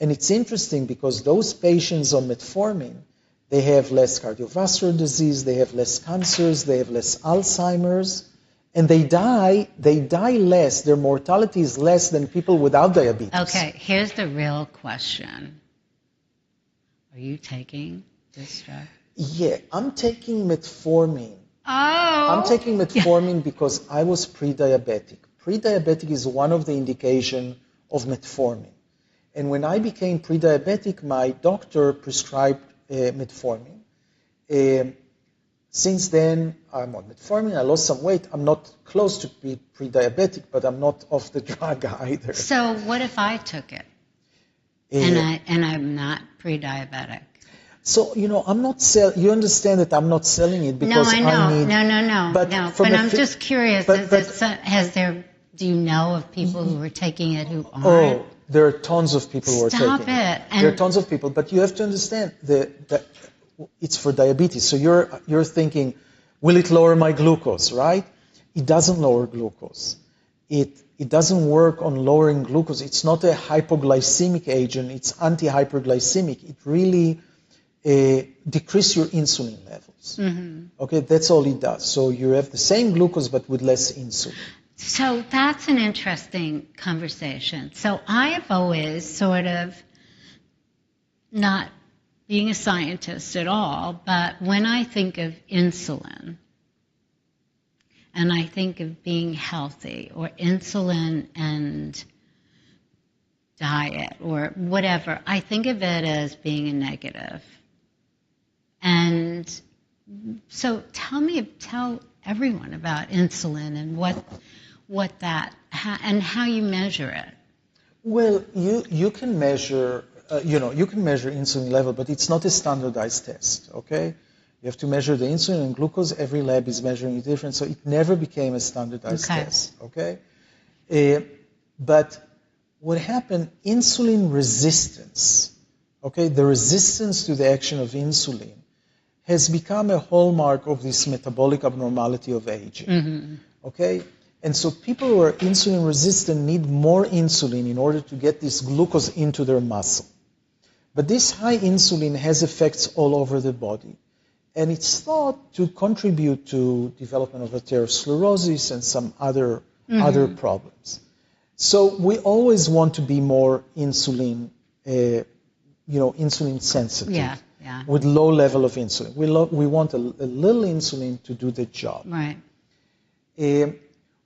And it's interesting because those patients on metformin, they have less cardiovascular disease, they have less cancers, they have less Alzheimer's, and they die less. Their mortality is less than people without diabetes. Okay, here's the real question. Are you taking this drug? Yeah, I'm taking metformin. Oh. I'm taking metformin because I was pre-diabetic. Pre-diabetic is one of the indications of metformin. And when I became pre-diabetic, my doctor prescribed metformin. Since then, I'm on metformin. I lost some weight. I'm not close to pre-diabetic, but I'm not off the drug either. So what if I took it and I'm not pre-diabetic? So, I'm not you understand that I'm not selling it because I know. I need... No. But I'm just curious. Do you know of people who are taking it who aren't? Oh, there are tons of people who are taking it. Stop it. There are tons of people. But you have to understand that it's for diabetes. So you're thinking, will it lower my glucose, right? It doesn't lower glucose. It doesn't work on lowering glucose. It's not a hypoglycemic agent. It's anti-hyperglycemic. It really... decrease your insulin levels. Mm-hmm. Okay, that's all it does. So you have the same glucose but with less insulin. So that's an interesting conversation. So I have always sort of, not being a scientist at all, but when I think of insulin and I think of being healthy or insulin and diet or whatever, I think of it as being a negative. And so tell everyone about insulin and what that and how you measure it. Well, you can measure you can measure insulin level, but it's not a standardized test. Okay, you have to measure the insulin and glucose. Every lab is measuring it different, so it never became a standardized test. Okay, but what happened, insulin resistance, okay, the resistance to the action of insulin has become a hallmark of this metabolic abnormality of aging, okay? And so people who are insulin resistant need more insulin in order to get this glucose into their muscle. But this high insulin has effects all over the body. And it's thought to contribute to development of atherosclerosis and some other problems. So we always want to be more insulin, insulin sensitive, with low level of insulin. We want a little insulin to do the job. Right.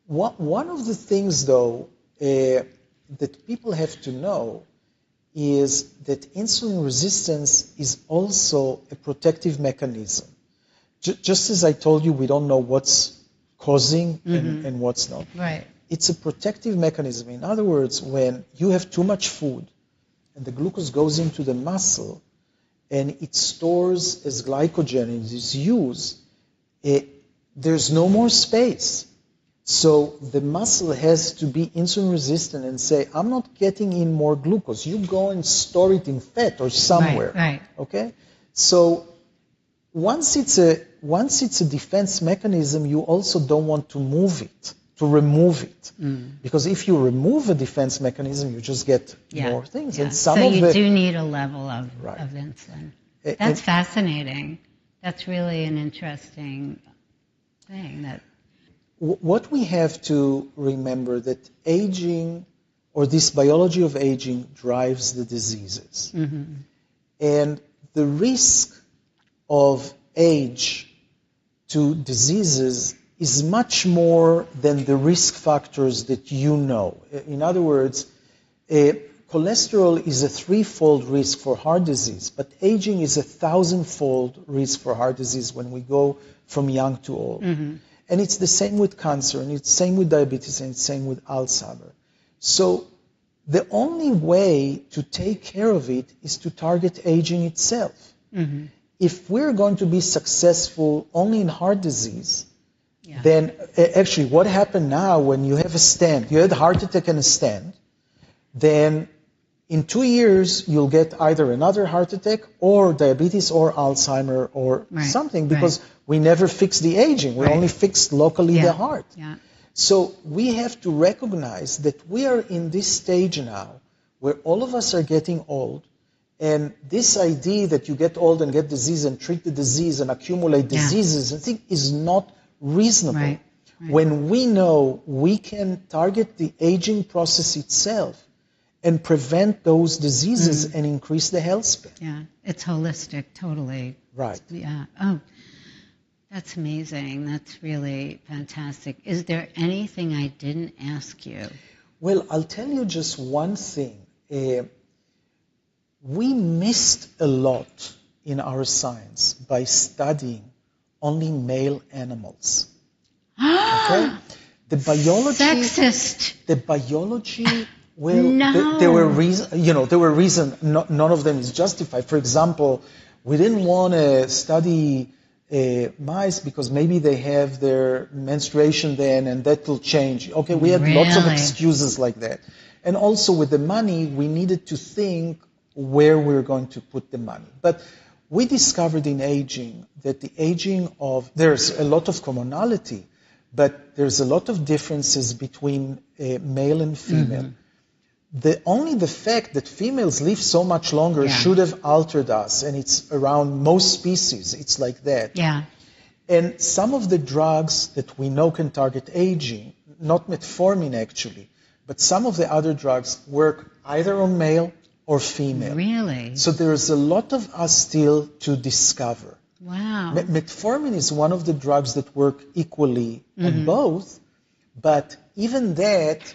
One of the things, though, that people have to know is that insulin resistance is also a protective mechanism. Just as I told you, we don't know what's causing and what's not. Right. It's a protective mechanism. In other words, when you have too much food and the glucose goes into the muscle and it stores as glycogen and is used, there's no more space. So the muscle has to be insulin resistant and say, I'm not getting in more glucose. You go and store it in fat or somewhere. Right. Okay? So once it's a defense mechanism, you also don't want to move it, to remove it. Because if you remove a defense mechanism, you just get more things. Yeah. And some so of you do need a level of Right. insulin. That's fascinating. That's really an interesting thing. What we have to remember that aging, or this biology of aging, drives the diseases. And the risk of age to diseases is much more than the risk factors that you know. In other words, cholesterol is a 3-fold risk for heart disease, but aging is a 1,000-fold risk for heart disease when we go from young to old. And it's the same with cancer, and it's the same with diabetes, and it's the same with Alzheimer's. So the only way to take care of it is to target aging itself. If we're going to be successful only in heart disease, then actually what happened now when you have a stent, you had a heart attack and a stent, then in 2 years you'll get either another heart attack or diabetes or Alzheimer or something, because we never fixed the aging. We only fixed locally the heart. So we have to recognize that we are in this stage now where all of us are getting old, and this idea that you get old and get disease and treat the disease and accumulate diseases and things is not reasonable. When we know we can target the aging process itself and prevent those diseases and increase the health span. Yeah, it's holistic, totally. Right. Yeah. Oh, that's amazing. That's really fantastic. Is there anything I didn't ask you? Well, I'll tell you just one thing. We missed a lot in our science by studying only male animals. Okay? The biology... Sexist! The biology... Well, no. there were reasons, none of them is justified. For example, we didn't want to study mice because maybe they have their menstruation then and that will change. Okay, we had lots of excuses like that. And also with the money, we needed to think where we're going to put the money. But we discovered in aging that the aging of, there's a lot of commonality, but there's a lot of differences between male and female. Only the fact that females live so much longer should have altered us, and it's around most species, it's like that. Yeah. And some of the drugs that we know can target aging, not metformin actually, but some of the other drugs work either on male or female. Really? So there's a lot of us still to discover. Wow. Metformin is one of the drugs that work equally on both, but even that,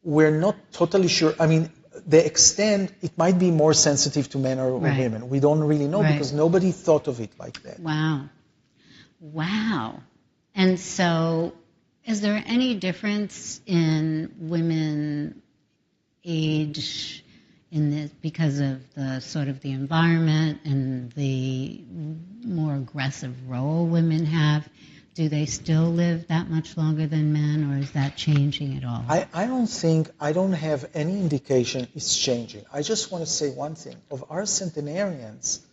we're not totally sure. I mean, the extent, it might be more sensitive to men or women. We don't really know because nobody thought of it like that. Wow. Wow. And so, is there any difference in women age in this because of the sort of the environment and the more aggressive role women have? do they still live that much longer than men, or is that changing at all? I don't have any indication it's changing. I just want to say one thing. Of our centenarians,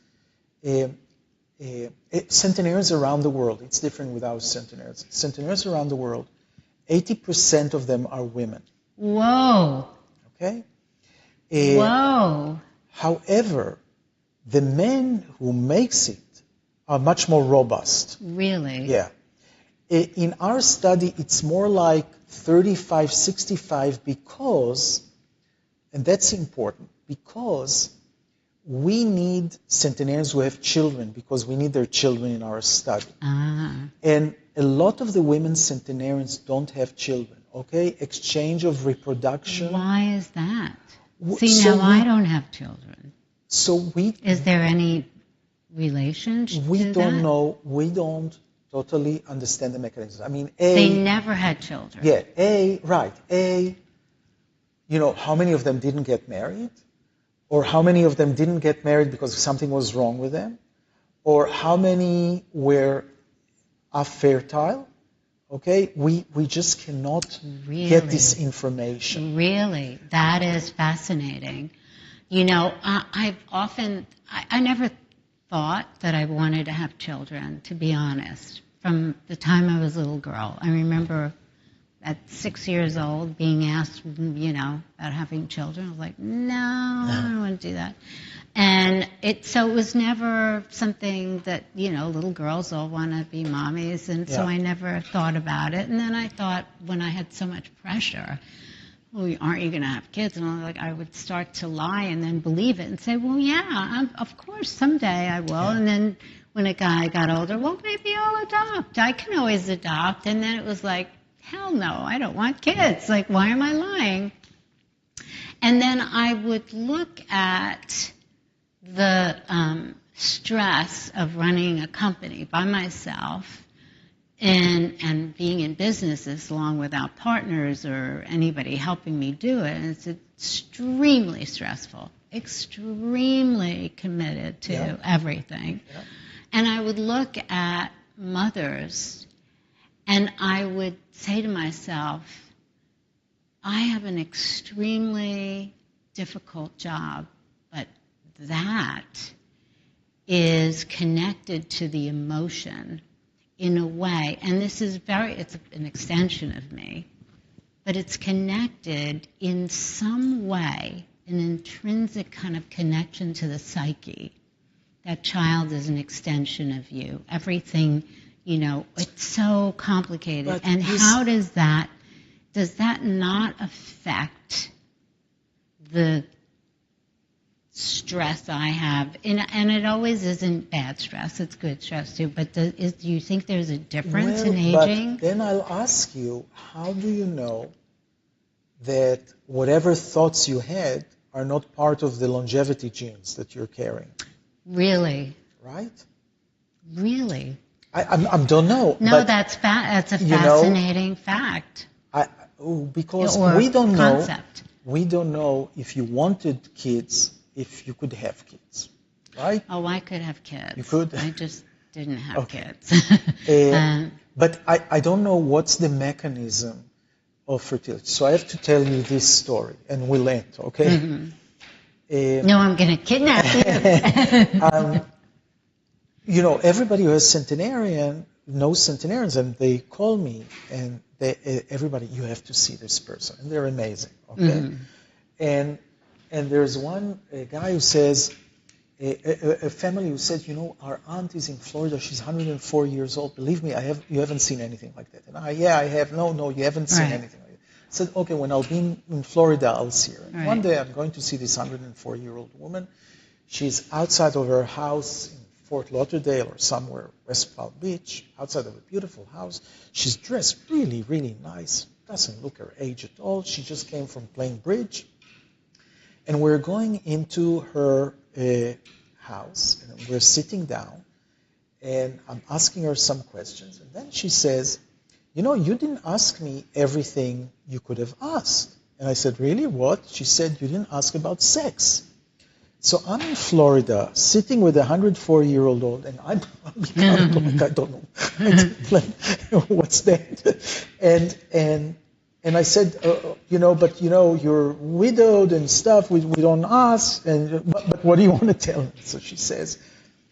centenarians around the world, it's different with our centenarians. Centenarians around the world, 80% of them are women. Whoa. Okay? Whoa. However, the men who makes it are much more robust. Really? Yeah. In our study, it's more like 35, 65 because, and that's important, because we need centenarians who have children, because we need their children in our study. And a lot of the women centenarians don't have children, okay? Exchange of reproduction. Why is that? See, now I don't have children. Is there any relationship we to don't that? know. We don't totally understand the mechanism. I mean, they never had children. Yeah, right. How many of them didn't get married? Or how many of them didn't get married because something was wrong with them? Or how many were fertile? Okay, we just cannot get this information. Really? That is fascinating. I never thought that I wanted to have children, to be honest, from the time I was a little girl. I remember at 6 years old being asked, about having children. I was like, no, I don't want to do that. And so it was never something that, little girls all want to be mommies, and so I never thought about it. And then I thought, when I had so much pressure, well, aren't you going to have kids? And I would start to lie and then believe it and say, well, yeah, of course, someday I will. And then when a guy got older, well, maybe I'll adopt. I can always adopt. And then it was like, hell no, I don't want kids. Like, why am I lying? And then I would look at the stress of running a company by myself and being in businesses long without partners or anybody helping me do it. And it's extremely stressful, extremely committed to everything. Yeah. And I would look at mothers and I would say to myself, I have an extremely difficult job, but that is connected to the emotion in a way, and this is it's an extension of me, but it's connected in some way, an intrinsic kind of connection to the psyche. That child is an extension of you. Everything, it's so complicated. But and how does that not affect the stress I have? And it always isn't bad stress, it's good stress too, but do you think there's a difference in aging? But then I'll ask you, how do you know that whatever thoughts you had are not part of the longevity genes that you're carrying? Really? Right? Really? I don't know. No, but, that's a fascinating fact. Because or we don't concept. know. We don't know if you wanted kids, if you could have kids, right? Oh, I could have kids. You could? I just didn't have kids. But I don't know what's the mechanism of fertility. So I have to tell you this story, and we'll end, okay? Mm-hmm. No, I'm going to kidnap you. Everybody who has centenarian knows centenarians, and they call me, and everybody, you have to see this person, and they're amazing, okay? Mm-hmm. And there's one guy who says, a family who said, our aunt is in Florida, she's 104 years old. Believe me, you haven't seen anything like that. And I have. No, you haven't seen anything like that. I said, okay, when I'll be in Florida, I'll see her. And one day I'm going to see this 104-year-old woman. She's outside of her house in Fort Lauderdale or somewhere, West Palm Beach, outside of a beautiful house. She's dressed really, really nice. Doesn't look her age at all. She just came from playing bridge. And we're going into her house, and we're sitting down, and I'm asking her some questions. And then she says, you didn't ask me everything you could have asked. And I said, really, what? She said, you didn't ask about sex. So I'm in Florida, sitting with a 104-year-old, and I'm like, I don't know, what's that? And I said, but you're widowed and stuff. We don't ask. But what do you want to tell me? So she says,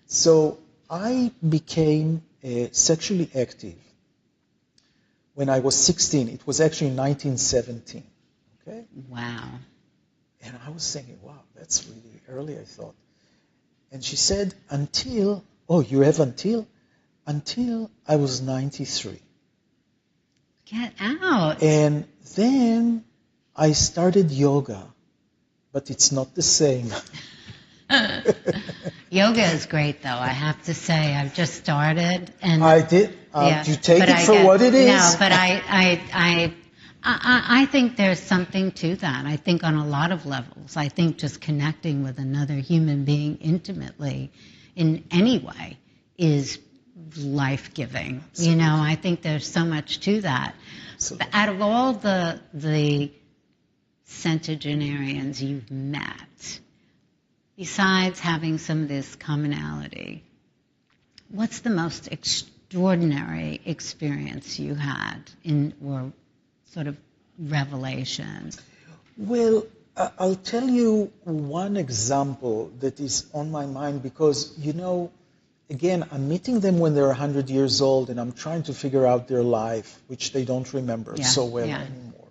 so I became sexually active when I was 16. It was actually 1917. Okay. Wow. And I was thinking, wow, that's really early, I thought. And she said, until I was 93. Get out. And then I started yoga, but it's not the same. Yoga is great, though, I have to say. I've just started. And I did. You take it for what it is. No, but I think there's something to that. I think on a lot of levels. I think just connecting with another human being intimately in any way is life-giving. Absolutely. I think there's so much to that. Absolutely. Out of all the centenarians you've met, besides having some of this commonality, what's the most extraordinary experience you had or sort of revelation? Well, I'll tell you one example that is on my mind because, again, I'm meeting them when they're 100 years old and I'm trying to figure out their life, which they don't remember so well anymore.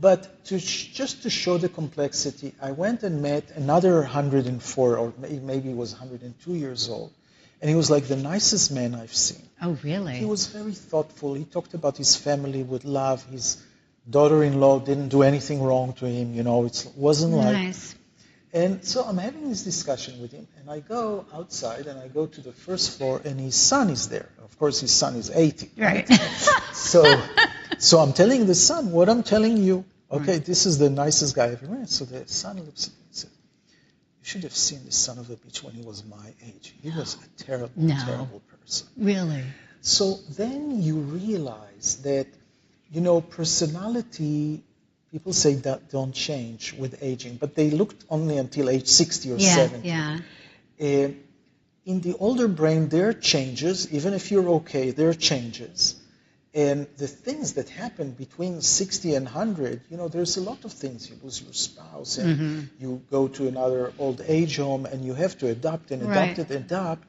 But just to show the complexity, I went and met another 104, or maybe he was 102 years old. And he was like the nicest man I've seen. Oh, really? He was very thoughtful. He talked about his family with love. His daughter-in-law didn't do anything wrong to him. It wasn't nice. And so I'm having this discussion with him, and I go outside, and I go to the first floor, and his son is there. Of course, his son is 80. Right. So I'm telling the son what I'm telling you. Okay, this is the nicest guy I've ever met. So the son looks at me and says, you should have seen the son of the bitch when he was my age. He was a terrible, terrible person. Really? So then you realize that, personality, people say that don't change with aging, but they looked only until age 60 or 70. Yeah. In the older brain, there are changes. Even if you're okay, there are changes. And the things that happen between 60 and 100, there's a lot of things. You lose your spouse, and you go to another old age home, and you have to adapt and adapt.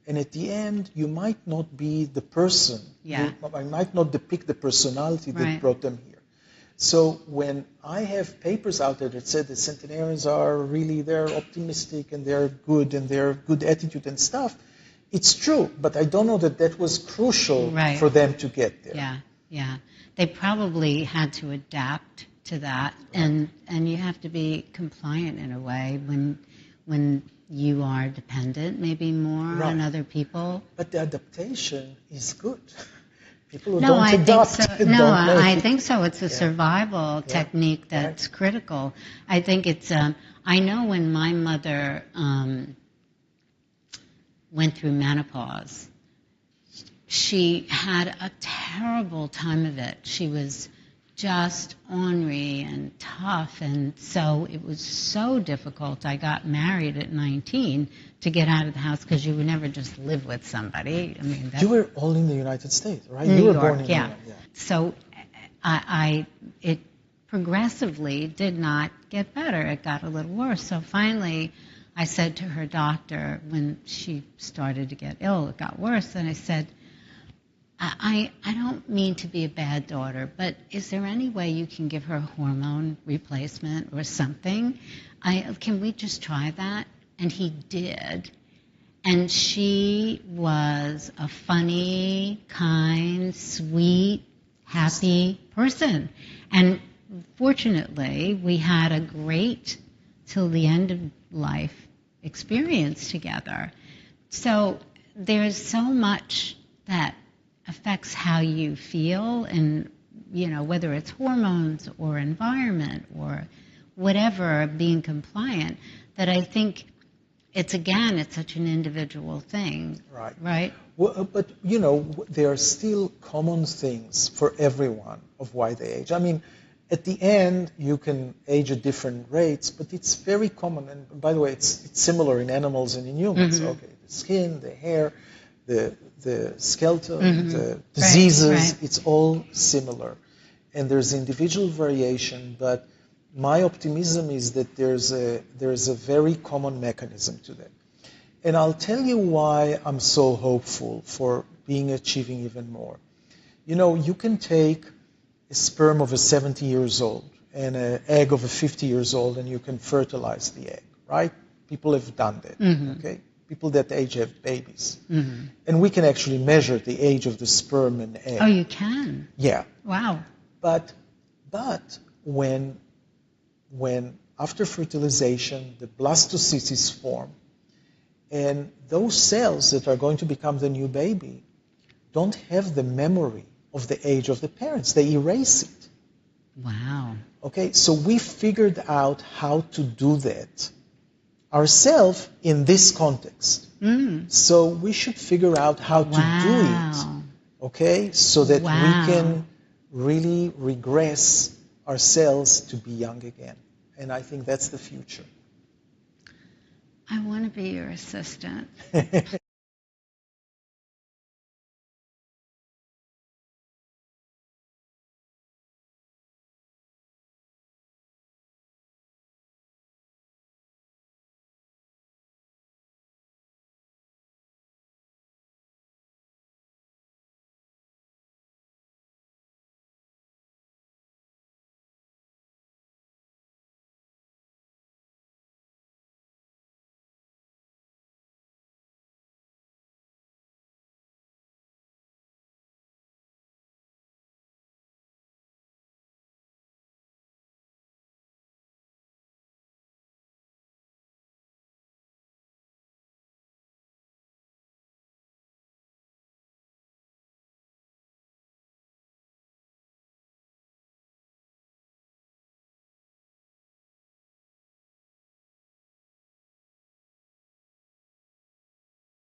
And at the end, you might not be the person. I might not depict the personality that brought them here. So when I have papers out there that said the centenarians are really, they're optimistic, and they're good, and they're good attitude and stuff, it's true, but I don't know that was crucial for them to get there. Yeah. They probably had to adapt to that, and you have to be compliant in a way when you are dependent, maybe more on other people. But the adaptation is good. People who don't adapt. I think so. It's a survival technique that's critical. I think it's. I know when my mother went through menopause, she had a terrible time of it. She was just ornery and tough, and so it was so difficult. I got married at 19 to get out of the house because you would never just live with somebody. I mean, you were all in the United States, right? New you were York, born in New York. Yeah. So it progressively did not get better. It got a little worse. So finally, I said to her doctor when she started to get ill, it got worse, and I said, I don't mean to be a bad daughter, but is there any way you can give her a hormone replacement or something? Can we just try that? And he did. And she was a funny, kind, sweet, happy person. And fortunately, we had a great, till the end of life, experience together. So there's so much that affects how you feel, and whether it's hormones or environment or whatever, being compliant, that I think it's such an individual thing. Right? Well, but there are still common things for everyone of why they age. I mean, At the end, you can age at different rates, but it's very common. And by the way, it's similar in animals and in humans. Okay, the skin, the hair, the skeleton, the diseases, it's all similar. And there's individual variation, but my optimism is that there's a very common mechanism to that. And I'll tell you why I'm so hopeful for achieving even more. You know, you can take a sperm of a 70 years old and an egg of a 50 years old, and you can fertilize the egg, right? People have done that, okay? People that age have babies. And we can actually measure the age of the sperm and egg. Oh, you can? Yeah. Wow. But when after fertilization, the blastocysts form, and those cells that are going to become the new baby don't have the memory of the age of the parents. They erase it. Wow. Okay, so we figured out how to do that ourselves in this context. So we should figure out how to do it, okay, so that we can really regress our cells to be young again. And I think that's the future. I want to be your assistant.